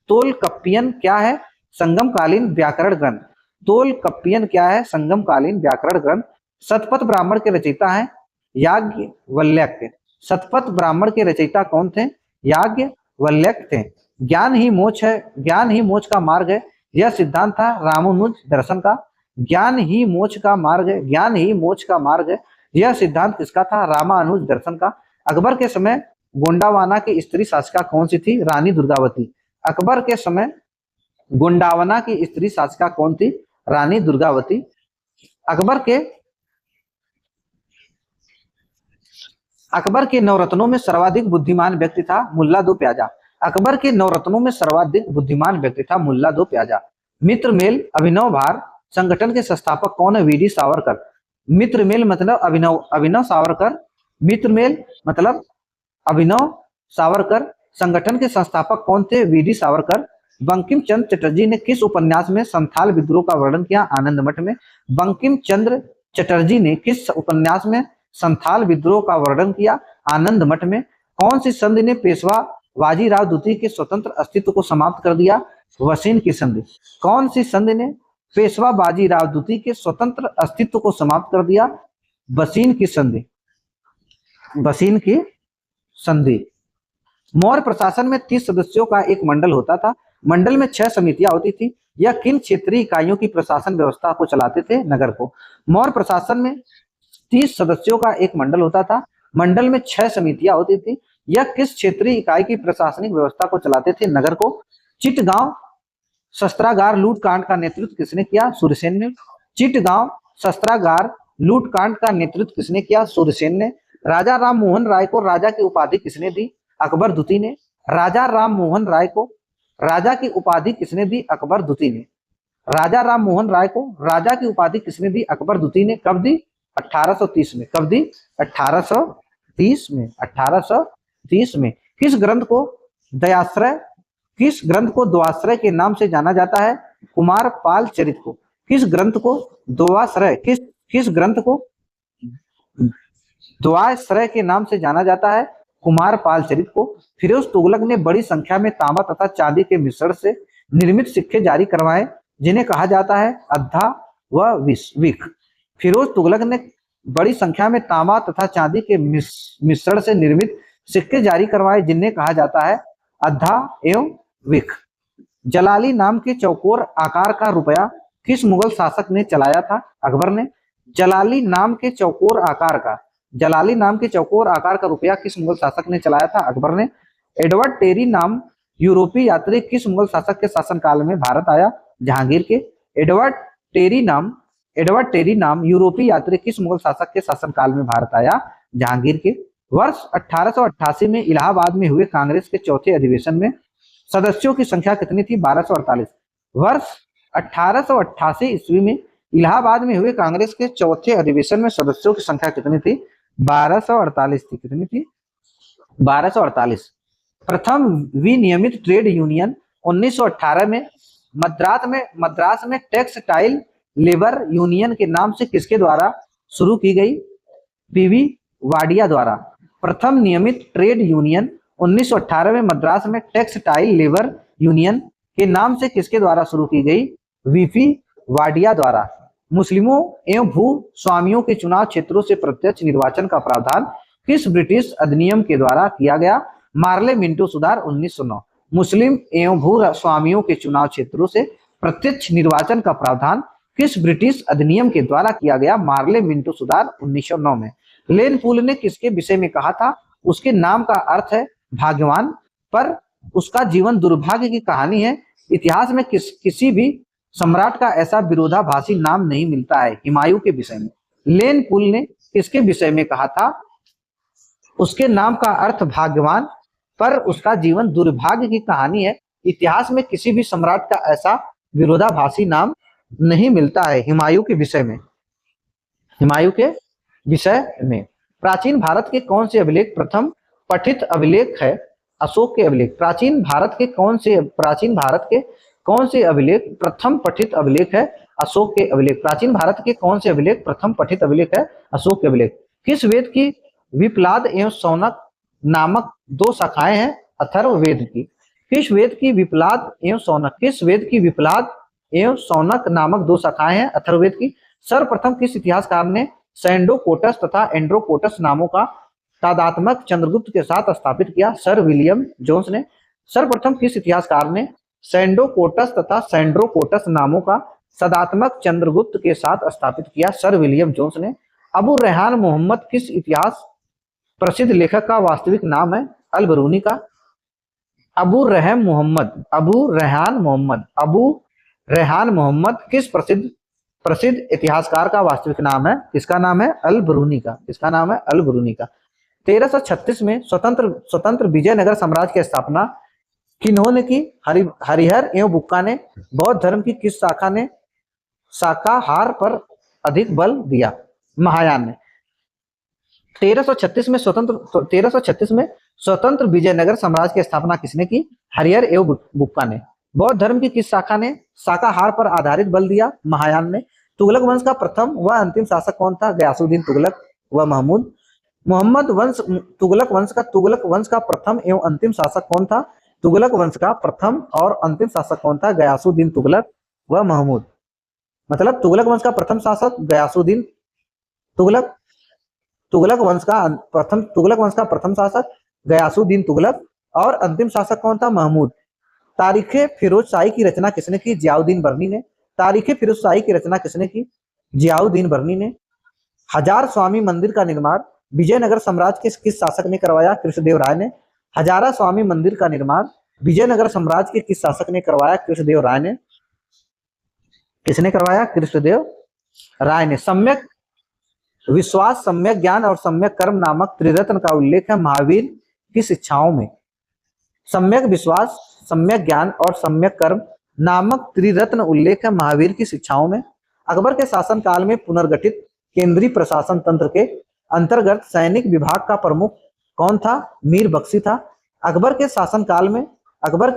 तोलकप्पियन क्या है? संगमकालीन व्याकरण ग्रंथ। तोलकप्पियन क्या है? संगमकालीन व्याकरण ग्रंथ। शतपथ ब्राह्मण के रचयिता हैं याज्ञवल्क्य। शतपथ ब्राह्मण के रचयिता कौन थे? याज्ञवल्क्य थे। ज्ञान ही मोक्ष है, ज्ञान ही मोक्ष का मार्ग है, यह सिद्धांत था रामानुज दर्शन का। ज्ञान ही मोक्ष का मार्ग है, ज्ञान ही मोक्ष का मार्ग है, यह सिद्धांत किसका था? रामानुज दर्शन का। अकबर के समय गोंडावाना की स्त्री शासिका कौन सी थी? रानी दुर्गावती। अकबर के समय गोंडावाना की स्त्री शासिका कौन थी? रानी दुर्गावती। अकबर के नवरत्नों में सर्वाधिक बुद्धिमान व्यक्ति था? मुल्ला दो प्याजा। अकबर के नवरत्नों में सर्वाधिक बुद्धिमान व्यक्ति था? मुल्ला दो प्याजा। मित्रमेल अभिनव भार संगठन के संस्थापक कौन है? वीडी सावरकर। मित्रमेल मतलब अभिनव सावरकर। मित्रमेल मतलब अभिनव सावरकर। संगठन के संस्थापक कौन थे? वीडी सावरकर। बंकिम चंद्र चटर्जी ने किस उपन्यास में संथाल विद्रोह का वर्णन किया? आनंद मठ में। बंकिम चंद्र चटर्जी ने किस उपन्यास में संथाल विद्रोह का वर्णन किया? आनंद मठ में। कौन सी संधि ने पेशवा बाजीराव द्वितीय के स्वतंत्र अस्तित्व को समाप्त कर दिया? वसीन की संधि। कौन सी संधि ने पेशवा बाजीराव द्वितीय के स्वतंत्र अस्तित्व को समाप्त कर दिया? वसीन की संधि। वसीन की संधि। मौर्य प्रशासन में 30 सदस्यों का एक मंडल होता था। मंडल में 6 समितियां होती थी। यह किन क्षेत्रीय इकाइयों की प्रशासन व्यवस्था को चलाते थे? नगर को। मौर्य प्रशासन में 30 सदस्यों का एक मंडल होता था। मंडल में 6 समितियां होती थी। यह किस क्षेत्रीय इकाई की प्रशासनिक व्यवस्था को चलाते थे? नगर को। चिटगांव शस्त्रागार लूटकांड का नेतृत्व किसने किया? सूर्यसेन ने। चिटगांव शस्त्रागार लूटकांड का नेतृत्व किसने किया? सूर्यसेन ने। राजा राम मोहन राय को राजा की उपाधि किसने दी? अकबर द्वितीय ने। राजा राम मोहन राय को राजा की उपाधि किसने दी? अकबर द्वितीय ने। राजा राम मोहन राय को राजा की उपाधि किसने दी? अकबर द्वितीय ने। कब दी? 1830 में। कब दी? 1830 में। 1830 में। किस ग्रंथ को द्वाश्रय के नाम से जाना जाता है? कुमारपाल चरित को। किस ग्रंथ को द्वाश्रय किस ग्रंथ को द्वाश्रय के नाम से जाना जाता है? कुमारपाल चरित को। फिरोज तुगलक ने बड़ी संख्या में तांबा तथा चांदी के मिश्रण से निर्मित सिक्के जारी करवाए जिन्हें कहा जाता है अद्धा व विख। फिरोज तुगलक ने बड़ी संख्या में तांबा तथा चांदी के मिश्रण से निर्मित सिक्के जारी करवाए जिन्हें कहा जाता है अद्धा एवं विख। जलाली नाम के चौकोर आकार का रुपया किस मुगल शासक ने चलाया था? अकबर ने। जलाली नाम के चौकोर आकार का रुपया किस मुगल शासक ने चलाया था? अकबर ने। एडवर्ड टेरी नाम यूरोपीय यात्री किस मुगल शासक के शासनकाल में भारत आया? जहांगीर के। एडवर्ड एडवर्ड टेरी नाम यूरोपीय यात्री किस मुगल शासक के शासनकाल में भारत आया? जहांगीर के। वर्ष 1888 में इलाहाबाद में हुए कांग्रेस के चौथे अधिवेशन में सदस्यों की संख्या कितनी थी? 1248। वर्ष 1888 ईस्वी में इलाहाबाद में हुए कांग्रेस के चौथे अधिवेशन में सदस्यों की संख्या कितनी थी? 1248 थी। कितनी थी? 1248। प्रथम विनियमित ट्रेड यूनियन 1918 में मद्रास में टेक्सटाइल लेबर यूनियन के नाम से किसके द्वारा शुरू की गई? पीवी वाडिया द्वारा। प्रथम नियमित ट्रेड यूनियन 1918 में मद्रास में टेक्सटाइल लेबर यूनियन के नाम से किसके द्वारा शुरू की गई? वीपी वाडिया द्वारा। मुस्लिमों एवं भू स्वामियों के चुनाव क्षेत्रों से प्रत्यक्ष निर्वाचन का प्रावधान किस ब्रिटिश अधिनियम के द्वारा किया गया? मार्ले मिंटो सुधार 1909। मुस्लिम एवं भू स्वामियों के चुनाव क्षेत्रों से प्रत्यक्ष निर्वाचन का प्रावधान किस ब्रिटिश अधिनियम के द्वारा किया गया? मार्ले मिंटो सुधार 1909 में। लेन पूल ने किसके विषय में कहा था? उसके नाम का अर्थ है भाग्यवान, पर उसका जीवन दुर्भाग्य की कहानी है। इतिहास में किसी भी सम्राट का ऐसा विरोधाभासी नाम नहीं मिलता है। हुमायूं के विषय में लेन पूल ने किसके विषय में कहा था? उसके नाम का अर्थ भाग्यवान, पर उसका जीवन दुर्भाग्य की कहानी है। इतिहास में किसी भी सम्राट का ऐसा विरोधाभासी नाम नहीं मिलता है। हुमायूं के विषय में। हुमायूं के विषय में प्राचीन भारत के कौन से अभिलेख प्रथम पठित अभिलेख है? अशोक के अभिलेख। प्राचीन भारत के कौन से अभिलेख प्रथम पठित अभिलेख है? अशोक के अभिलेख। प्राचीन भारत के कौन से अभिलेख प्रथम पठित अभिलेख है? अशोक के अभिलेख। किस वेद की विप्लाद एवं शौनक नामक दो शाखाएं हैं? अथर्ववेद की। किस वेद की विप्लाद एवं शौनक नामक दो शाखाएं हैं? अथर्ववेद की। सर्वप्रथम किस इतिहासकार ने सैंडोकोटस तथा एंड्रोकोटस नामों का तादात्मक चंद्रगुप्त के साथ स्थापित किया? सर विलियम जोन्स ने। सर्वप्रथम किस इतिहासकार ने सैंडोकोटस तथा सैंड्रोकोटस नामों का सदात्मक चंद्रगुप्त के साथ स्थापित किया? सर विलियम जोन्स ने। अबू रेहान मोहम्मद किस इतिहास प्रसिद्ध लेखक का वास्तविक नाम है? अल बरूनी का। अबू रेहान मोहम्मद किस प्रसिद्ध इतिहासकार का वास्तविक नाम है? किसका नाम है? अल बरूनी का। किसका नाम है? अल बरूनी का। 1336 में स्वतंत्र विजयनगर साम्राज्य की स्थापना किन्होंने की? हरिहर एवं बुक्का ने। बौद्ध धर्म की किस शाखा ने शाकाहार पर अधिक बल दिया? महायान ने। 1336 में स्वतंत्र विजयनगर साम्राज्य की स्थापना किसने की? हरिहर एवं बुक्का ने। बौद्ध धर्म की किस शाखा ने शाकाहार पर आधारित बल दिया? महायान ने। तुगलक वंश का प्रथम व अंतिम शासक कौन था? गयासुद्दीन तुगलक व महमूद। तुगलक वंश का प्रथम एवं अंतिम शासक कौन था? तुगलक वंश का प्रथम और अंतिम शासक कौन था? गयासुद्दीन तुगलक व महमूद। मतलब तुगलक वंश का प्रथम शासक गयासुद्दीन तुगलक। तुगलक वंश का प्रथम शासक गयासुद्दीन तुगलक और अंतिम शासक कौन था? महमूद। तारीखे फिरोजशाही की रचना किसने की? जियाउद्दीन बर्नी ने। तारीखे फिरोजशाही की रचना किसने की? जियाउद्दीन बर्नी ने। हजार स्वामी मंदिर का निर्माण विजयनगर साम्राज्य के किस शासक ने करवाया? कृष्णदेव राय ने। हजारा स्वामी मंदिर का निर्माण विजयनगर साम्राज्य के किस शासक ने करवाया? कृष्णदेव राय ने। किसने करवाया? कृष्णदेव राय ने। सम्यक विश्वास, सम्यक ज्ञान और सम्यक कर्म नामक त्रिरत्न का उल्लेख है महावीर की शिक्षाओं में? सम्यक विश्वास, सम्यक ज्ञान और सम्यक कर्म नामक त्रिरत्न उल्लेख है महावीर की शिक्षाओं में। अकबर के शासनकाल में पुनर्गठित केंद्रीय प्रशासन तंत्र के अंतर्गत सैनिक विभाग का प्रमुख कौन था? मीर बख्शी था। अकबर के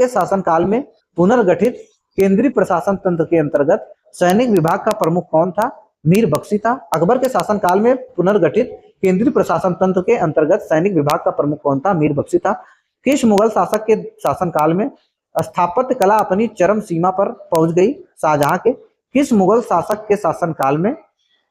शासनकाल में पुनर्गठित केंद्रीय प्रशासन तंत्र के अंतर्गत सैनिक विभाग का प्रमुख कौन था? मीर बख्शी था। अकबर के शासनकाल में पुनर्गठित केंद्रीय प्रशासन तंत्र के अंतर्गत सैनिक विभाग का प्रमुख कौन था? मीर बख्शी था। किस मुगल शासक के शासनकाल में स्थापत्य कला अपनी चरम सीमा पर पहुंच गई? शाहजहां के। किस मुगल शासक के शासनकाल में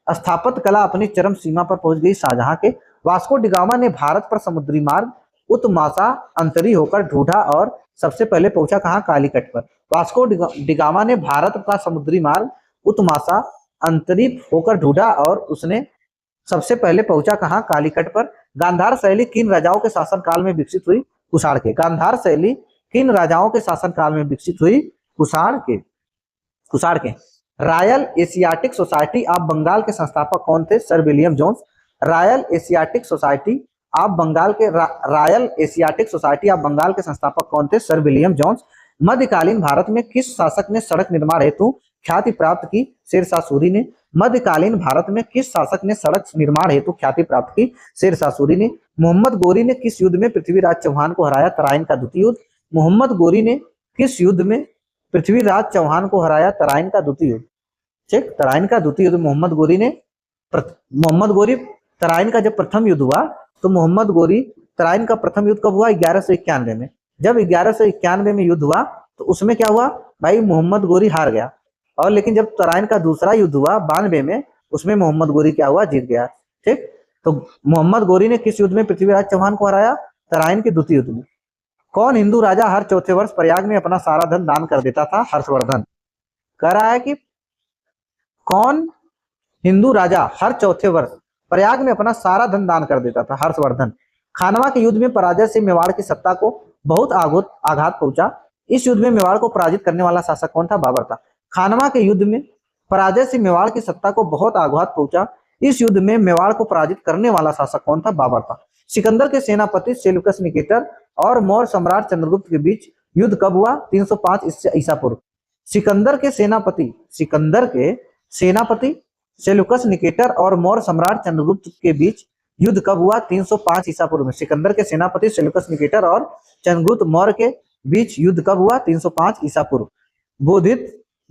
स्थापत्य कला अपनी चरम सीमा पर पहुंच गई? शाहजहां के। वास्को डिगामा ने भारत पर समुद्री मार्ग उत्मासा अंतरी होकर ढूंढा और सबसे पहले पहुंचा कहां? कालीकट पर। वास्को डिगामा ने भारत का समुद्री मार्ग उत्मासा अंतरी होकर ढूंढा और उसने सबसे पहले पहुंचा कहां? कालीकट पर। गांधार शैली किन राजाओं के शासनकाल में विकसित हुई? कुषाण के। गांधार शैली किन राजाओं के शासनकाल में विकसित हुई? कुषाण के। Royal Asiatic Society of Bengal के संस्थापक कौन थे? Sir William Jones. Royal Asiatic Society of Bengal के Royal Asiatic Society of Bengal के संस्थापक कौन थे? Sir William Jones. मध्यकालीन भारत में किस शासक ने सड़क निर्माण हेतु ख्याति प्राप्त की? शेरशाह सूरी ने। मध्यकालीन भारत में किस शासक ने सड़क निर्माण हेतु ख्याति प्राप्त की? शेरशाह सूरी ने। मोहम्मद गोरी ने किस युद्ध में पृथ्वीराज चौहान को हराया? तराइन का द्वितीय युद्ध। मोहम्मद गोरी ने किस युद्ध में पृथ्वीराज चौहान को हराया? तराइन का द्वितीय युद्ध। ठीक, तराइन का द्वितीय युद्ध मोहम्मद गोरी तराइन का जब प्रथम युद्ध हुआ तो मोहम्मद गोरी तराइन का प्रथम युद्ध कब हुआ? 1191 में। जब 1191 में युद्ध हुआ तो उसमें क्या हुआ भाई? मोहम्मद गोरी हार गया। और लेकिन जब तराइन का दूसरा युद्ध हुआ 92 में, उसमें मोहम्मद गोरी क्या हुआ? जीत गया। ठीक, तो मोहम्मद गोरी ने किस युद्ध में पृथ्वीराज चौहान को हराया? तराइन के द्वितीय युद्ध में। कौन हिंदू राजा हर चौथे वर्ष प्रयाग में अपना सारा धन दान कर देता था? हर्षवर्धन। कह रहा है कि कौन हिंदू राजा हर चौथे वर्ष प्रयाग में अपना सारा धन दान कर देता था? हर्षवर्धन। खानवा के युद्ध में पराजय से मेवाड़ की सत्ता को बहुत आघात पहुंचा। इस युद्ध में मेवाड़ को पराजित करने वाला शासक कौन था? बाबर था। खानवा के युद्ध में पराजय से मेवाड़ की सत्ता को बहुत आघात पहुंचा। इस युद्ध में मेवाड़ को पराजित करने वाला शासक कौन था? बाबर था। सिकंदर के सेनापति सेल्यूकस निकेटर और मौर्य सम्राट चंद्रगुप्त के बीच युद्ध कब हुआ? 305 ईसा पूर्व। सिकंदर के सेनापति सेल्यूकस निकेटर और मौर्य सम्राट चंद्रगुप्त के बीच युद्ध कब हुआ? 305 ईसा पूर्व में। सिकंदर के सेनापति सेल्यूकस निकेटर और चंद्रगुप्त मौर्य के बीच युद्ध कब हुआ? 305 ईसा पूर्व।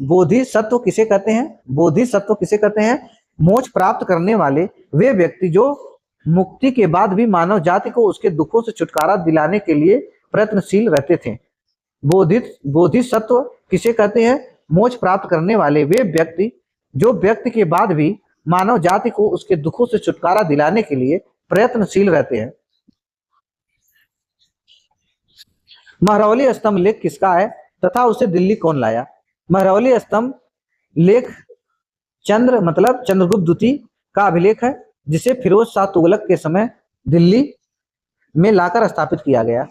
बोधिसत्व किसे कहते हैं? बोधिसत्व किसे कहते हैं? मोक्ष प्राप्त करने वाले वे व्यक्ति जो मुक्ति के बाद भी मानव जाति को उसके दुखों से छुटकारा दिलाने के लिए प्रयत्नशील रहते थे। बोधिसत्व किसे कहते हैं? मोक्ष प्राप्त करने वाले वे व्यक्ति जो व्यक्ति के बाद भी मानव जाति को उसके दुखों से छुटकारा दिलाने के लिए प्रयत्नशील रहते हैं। महरौली स्तंभ लेख किसका है तथा उसे दिल्ली कौन लाया? महरौली स्तंभ लेख चंद्रगुप्त द्वितीय का अभिलेख है, जिसे फिरोज शाह तुगलक के समय दिल्ली में लाकर स्थापित किया गया।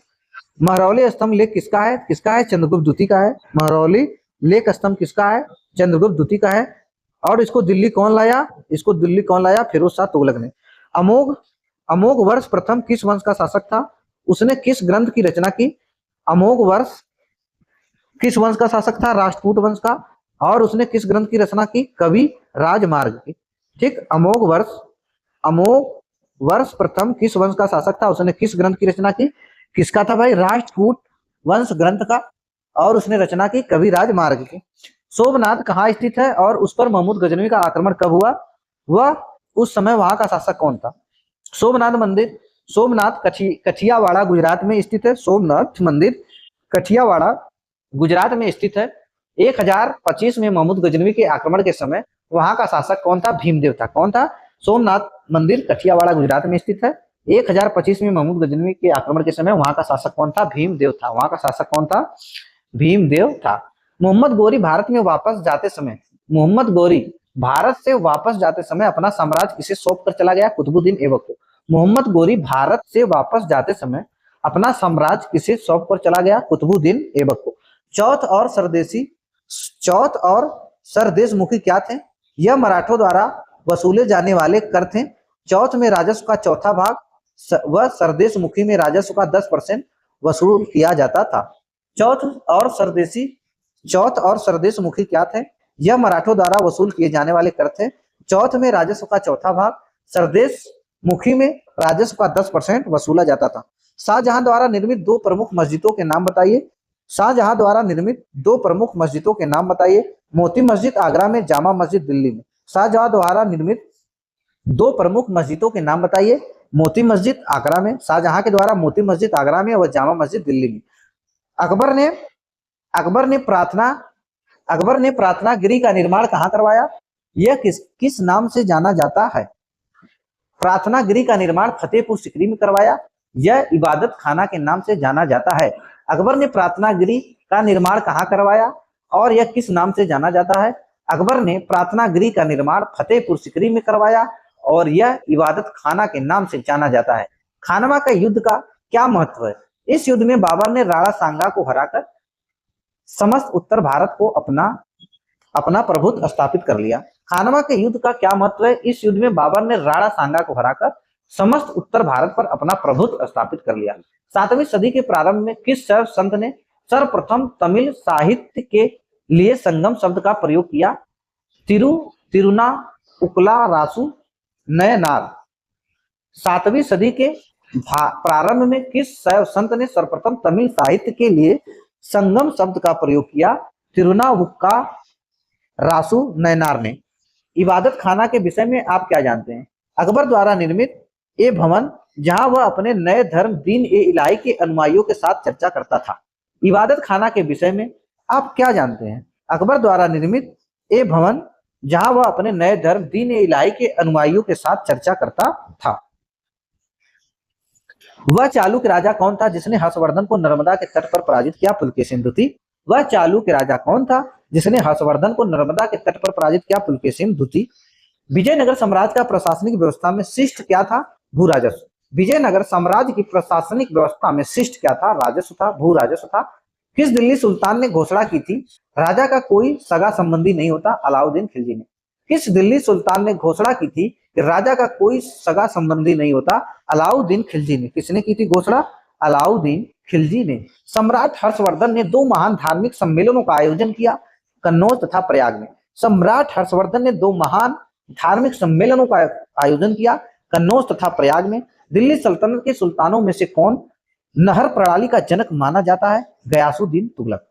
महरौली स्तंभ लेख किसका है? चंद्रगुप्त द्वितीय का है। महरौली लेख स्तंभ किसका है? चंद्रगुप्त द्वितीय का है। और इसको दिल्ली कौन लाया? फिरोज शाह तुगलक ने। अमोघ वर्ष प्रथम किस वंश का शासक था? उसने किस ग्रंथ की रचना की? अमोघ वर्ष किस वंश का शासक था? राष्ट्रकूट वंश का। और उसने किस ग्रंथ की रचना की? कवि राजमार्ग की। ठीक, अमोघ वर्ष प्रथम किस वंश का शासक था? उसने किस ग्रंथ की रचना की? किसका था भाई? राष्ट्रकूट वंश ग्रंथ का। और उसने रचना की कवि राजमार्ग की। सोमनाथ कहाँ स्थित है और उस पर महमूद गजनवी का आक्रमण कब हुआ? वह उस समय वहां का शासक कौन था? सोमनाथ मंदिर कठियावाड़ा गुजरात में स्थित है। सोमनाथ मंदिर कठियावाड़ा गुजरात में स्थित है। 1025 में महमूद गजनवी के आक्रमण के समय वहां का शासक कौन था? भीमदेव था। कौन था? सोमनाथ मंदिर कठियावाड़ा गुजरात में स्थित है। 1025 में महमूद गजनवी के आक्रमण के समय वहां का शासक कौन था? भीमदेव था। वहां का शासक कौन था? भीमदेव था। मोहम्मद गोरी भारत से वापस जाते समय अपना साम्राज्य किसे सौंप कर चला गया? कुतुबुद्दीन ऐबक को। मोहम्मद गोरी भारत से वापस जाते समय अपना साम्राज्य किसे सौंप कर चला गया? कुतुबुद्दीन ऐबक को। चौथ और सरदेशमुखी क्या थे? यह मराठों द्वारा वसूले जाने वाले कर थे। चौथ में राजस्व का चौथा भाग व सरदेशमुखी में राजस्व का 10% वसूल किया जाता था। चौथ और सरदेशमुखी क्या थे? यह मराठों द्वारा वसूल किए जाने वाले कर थे। चौथ में राजस्व का चौथा भाग, सरदेशमुखी में राजस्व का 10% वसूला जाता था। शाहजहां द्वारा निर्मित दो प्रमुख मस्जिदों के नाम बताइए। शाहजहां द्वारा निर्मित दो प्रमुख मस्जिदों के नाम बताइए। मोती मस्जिद आगरा में, जामा मस्जिद दिल्ली में। शाहजहां द्वारा निर्मित दो प्रमुख मस्जिदों के नाम बताइए। मोती मस्जिद आगरा में, शाहजहां के द्वारा मोती मस्जिद आगरा में और जामा मस्जिद दिल्ली में। अकबर ने प्रार्थना गृह का निर्माण कहाँ करवाया? यह किस नाम से जाना जाता है? प्रार्थना गृह का निर्माण फतेहपुर सीकरी में करवाया। यह इबादत खाना के नाम से जाना जाता है। अकबर ने प्रार्थना गृह का निर्माण कहाँ करवाया और यह किस नाम से जाना जाता है? अकबर ने प्रार्थना गृह का निर्माण फतेहपुर सीकरी में करवाया और यह इबादत खाना के नाम से जाना जाता है। खानवा का युद्ध का क्या महत्व है? इस युद्ध में बाबर ने राणा सांगा को हराकर समस्त उत्तर भारत को अपना अपना प्रभुत्व स्थापित कर लिया। खानवा के युद्ध का क्या महत्व है? इस युद्ध में बाबर ने राणा सांगा को हराकर समस्त उत्तर भारत पर अपना प्रभुत्व स्थापित कर लिया। 7वीं सदी के प्रारंभ में किस सर्व संत ने सर्वप्रथम तमिल साहित्य के लिए संगम शब्द का प्रयोग किया? तिरुना उकला रासु नयनार। 7वीं सदी के प्रारंभ में किस शैव संत ने सर्वप्रथम तमिल साहित्य के लिए संगम शब्द का प्रयोग किया? तिरुनावुक्का रासु नयनार ने। इबादत खाना के विषय में आप क्या जानते हैं? अकबर द्वारा निर्मित ये भवन जहां वह अपने नए धर्म दीन ए इलाही के अनुयायियों के साथ चर्चा करता था। इबादत खाना के विषय में आप क्या जानते हैं? अकबर द्वारा निर्मित ये भवन जहां वह अपने नए धर्म दीन ए इलाही के अनुयायियों के साथ चर्चा करता था। वह चालुक्य राजा कौन था जिसने हर्षवर्धन को नर्मदा के तट पर पराजित किया? पुलकेशिन द्वितीय। वह चालुक्य राजा कौन था जिसने हर्षवर्धन को नर्मदा के तट पर पराजित किया? पुलकेशिन द्वितीय। विजयनगर साम्राज्य का प्रशासनिक व्यवस्था में शिष्ट क्या था? भू राजस्व। विजयनगर साम्राज्य की प्रशासनिक व्यवस्था में शिष्ट क्या था? राजस्व था, भू राजस्व था। किस दिल्ली सुल्तान ने घोषणा की थी राजा का कोई सगा संबंधी नहीं होता? अलाउद्दीन खिलजी ने। किस दिल्ली सुल्तान ने घोषणा की थी कि राजा का कोई सगा संबंधी नहीं होता? अलाउद्दीन खिलजी ने। किसने की थी घोषणा? अलाउद्दीन खिलजी ने। सम्राट हर्षवर्धन ने 2 महान धार्मिक सम्मेलनों का आयोजन किया, कन्नौज तथा प्रयाग में। सम्राट हर्षवर्धन ने 2 महान धार्मिक सम्मेलनों का आयोजन किया, कन्नौज तथा प्रयाग में। दिल्ली सल्तनत के सुल्तानों में से कौन नहर प्रणाली का जनक माना जाता है? गयासुद्दीन तुगलक।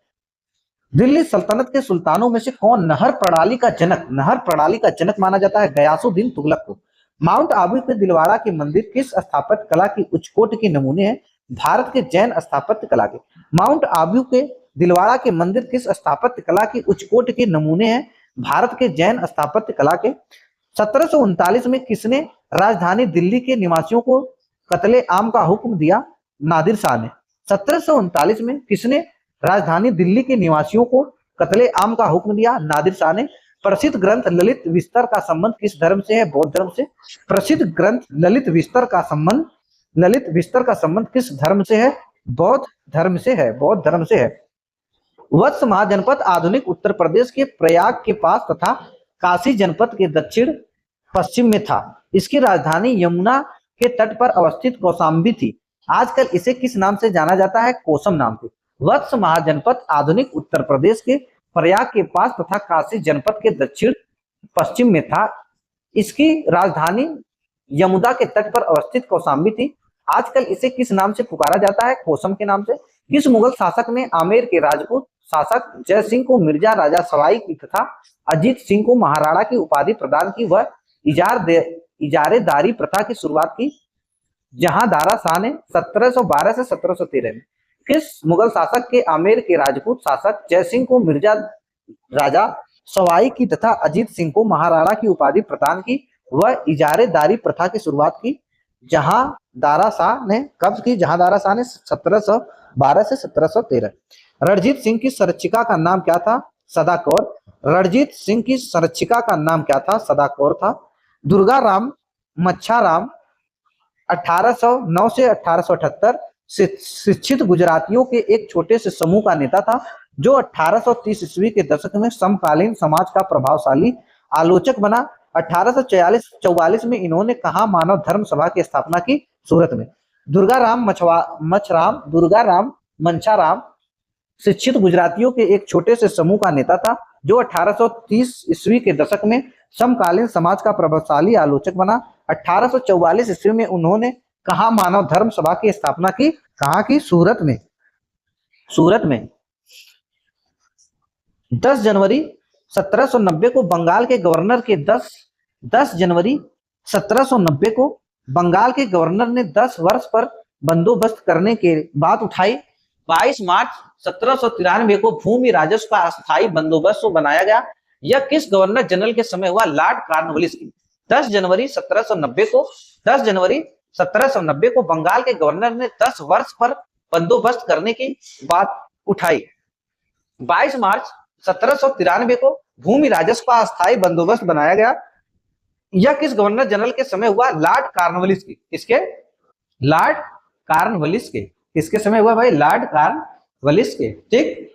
दिल्ली सल्तनत के सुल्तानों में से कौन नहर प्रणाली का जनक माना जाता है? गयासुद्दीन तुगलक को। माउंट आबू के दिलवाड़ा के मंदिर किस स्थापत्य कला की उच्चकोटि के नमूने हैं? भारत के जैन स्थापत्य कला के। माउंट आबू के दिलवाड़ा के मंदिर किस स्थापत्य कला की उच्चकोटि के नमूने हैं? भारत के जैन स्थापत्य कला के। 1739 में किसने राजधानी दिल्ली के निवासियों को कत्ले आम का हुक्म दिया? नादिर शाह ने। 1739 में किसने राजधानी दिल्ली के निवासियों को कत्ले आम का हुक्म दिया? नादिर शाह ने। प्रसिद्ध ग्रंथ ललित विस्तर का संबंध किस धर्म से है? बौद्ध धर्म से। प्रसिद्ध ग्रंथ ललित विस्तर का संबंध किस धर्म से है? बौद्ध धर्म से है। बौद्ध धर्म से है। वत्स महाजनपद आधुनिक उत्तर प्रदेश के प्रयाग के पास तथा काशी जनपद के दक्षिण पश्चिम में था। इसकी राजधानी यमुना के तट पर अवस्थित कौशाम्बी थी। आजकल इसे किस नाम से जाना जाता है? कोसम नाम से। वत्स महाजनपद आधुनिक उत्तर प्रदेश के प्रयाग के पास तथा काशी जनपद के दक्षिण पश्चिम में था। इसकी राजधानी यमुना के तट पर अवस्थित कौशाम्बी थी। आजकल इसे किस नाम से पुकारा जाता है? कोसम के नाम से। किस मुगल शासक ने आमेर के राजपूत शासक जय सिंह को मिर्जा राजा सवाई की तथा अजीत सिंह को महाराणा की उपाधि प्रदान की? वह इजारेदारी प्रथा की शुरुआत की जहांदारा शाह ने 1712 से 1713 में। किस मुगल शासक के आमेर के राजपूत शासक जय सिंह को मिर्जा राजा सवाई की तथा अजीत सिंह को महाराणा की उपाधि प्रदान की? वह इजारेदारी प्रथा की शुरुआत की जहांदारा शाह ने। कब की? जहांदारा शाह ने 1712 से 1713। रणजीत सिंह की संरक्षिका का नाम क्या था? सदा कौर। रणजीत सिंह की संरक्षिका का नाम क्या था? सदा कौर था। दुर्गा राम मच्छाराम 1809 से 1878 शिक्षित गुजरातियों के एक छोटे से समूह का नेता था जो 1830 ईस्वी के दशक में समकालीन समाज का प्रभावशाली आलोचक बना। 1844 में इन्होंने कहा मानव धर्म सभा की स्थापना की? सूरत में। दुर्गा राम मंछाराम शिक्षित गुजरातियों के एक छोटे से समूह का नेता था जो 1830 ईस्वी के दशक में समकालीन समाज का प्रभावशाली आलोचक बना। 1844 ईस्वी में उन्होंने कहा मानव धर्म सभा की स्थापना की? कहाँ की? सूरत में। सूरत में। 10 जनवरी 1790 को बंगाल के गवर्नर के 10 जनवरी 1790 को बंगाल के गवर्नर ने 10 वर्ष पर बंदोबस्त करने के बात उठाई। 22 मार्च 1793 को भूमि राजस्व का अस्थायी बंदोबस्त बनाया गया। यह किस गवर्नर जनरल के समय हुआ? लॉर्ड कॉर्नवालिस की। 10 जनवरी 1790 को बंगाल के गवर्नर ने 10 वर्ष पर बंदोबस्त करने की बात उठाई। 22 मार्च 1793 को भूमि राजस्व का अस्थायी बंदोबस्त बनाया गया। यह किस गवर्नर जनरल के समय हुआ? लॉर्ड कॉर्नवालिस की। किसके? लॉर्ड कॉर्नवालिस के। किसके समय हुआ भाई? लॉर्ड कॉर्नवालिस के। ठीक,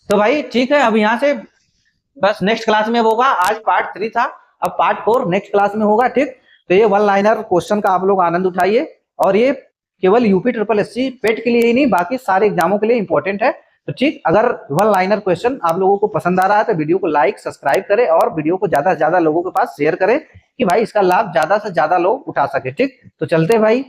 तो भाई ठीक है। अब यहाँ से बस नेक्स्ट क्लास में होगा। आज पार्ट 3 था, अब पार्ट 4 नेक्स्ट क्लास में होगा। ठीक, तो ये वन लाइनर क्वेश्चन का आप लोग आनंद उठाइए, और ये केवल यूपी ट्रिपल एससी पेट के लिए ही नहीं, बाकी सारे एग्जामों के लिए इंपॉर्टेंट है। तो ठीक, अगर वन लाइनर क्वेश्चन आप लोगों को पसंद आ रहा है तो वीडियो को लाइक सब्सक्राइब करें और वीडियो को ज्यादा से ज्यादा लोगों के पास शेयर करें कि भाई इसका लाभ ज्यादा से ज्यादा लोग उठा सके। ठीक, तो चलते भाई।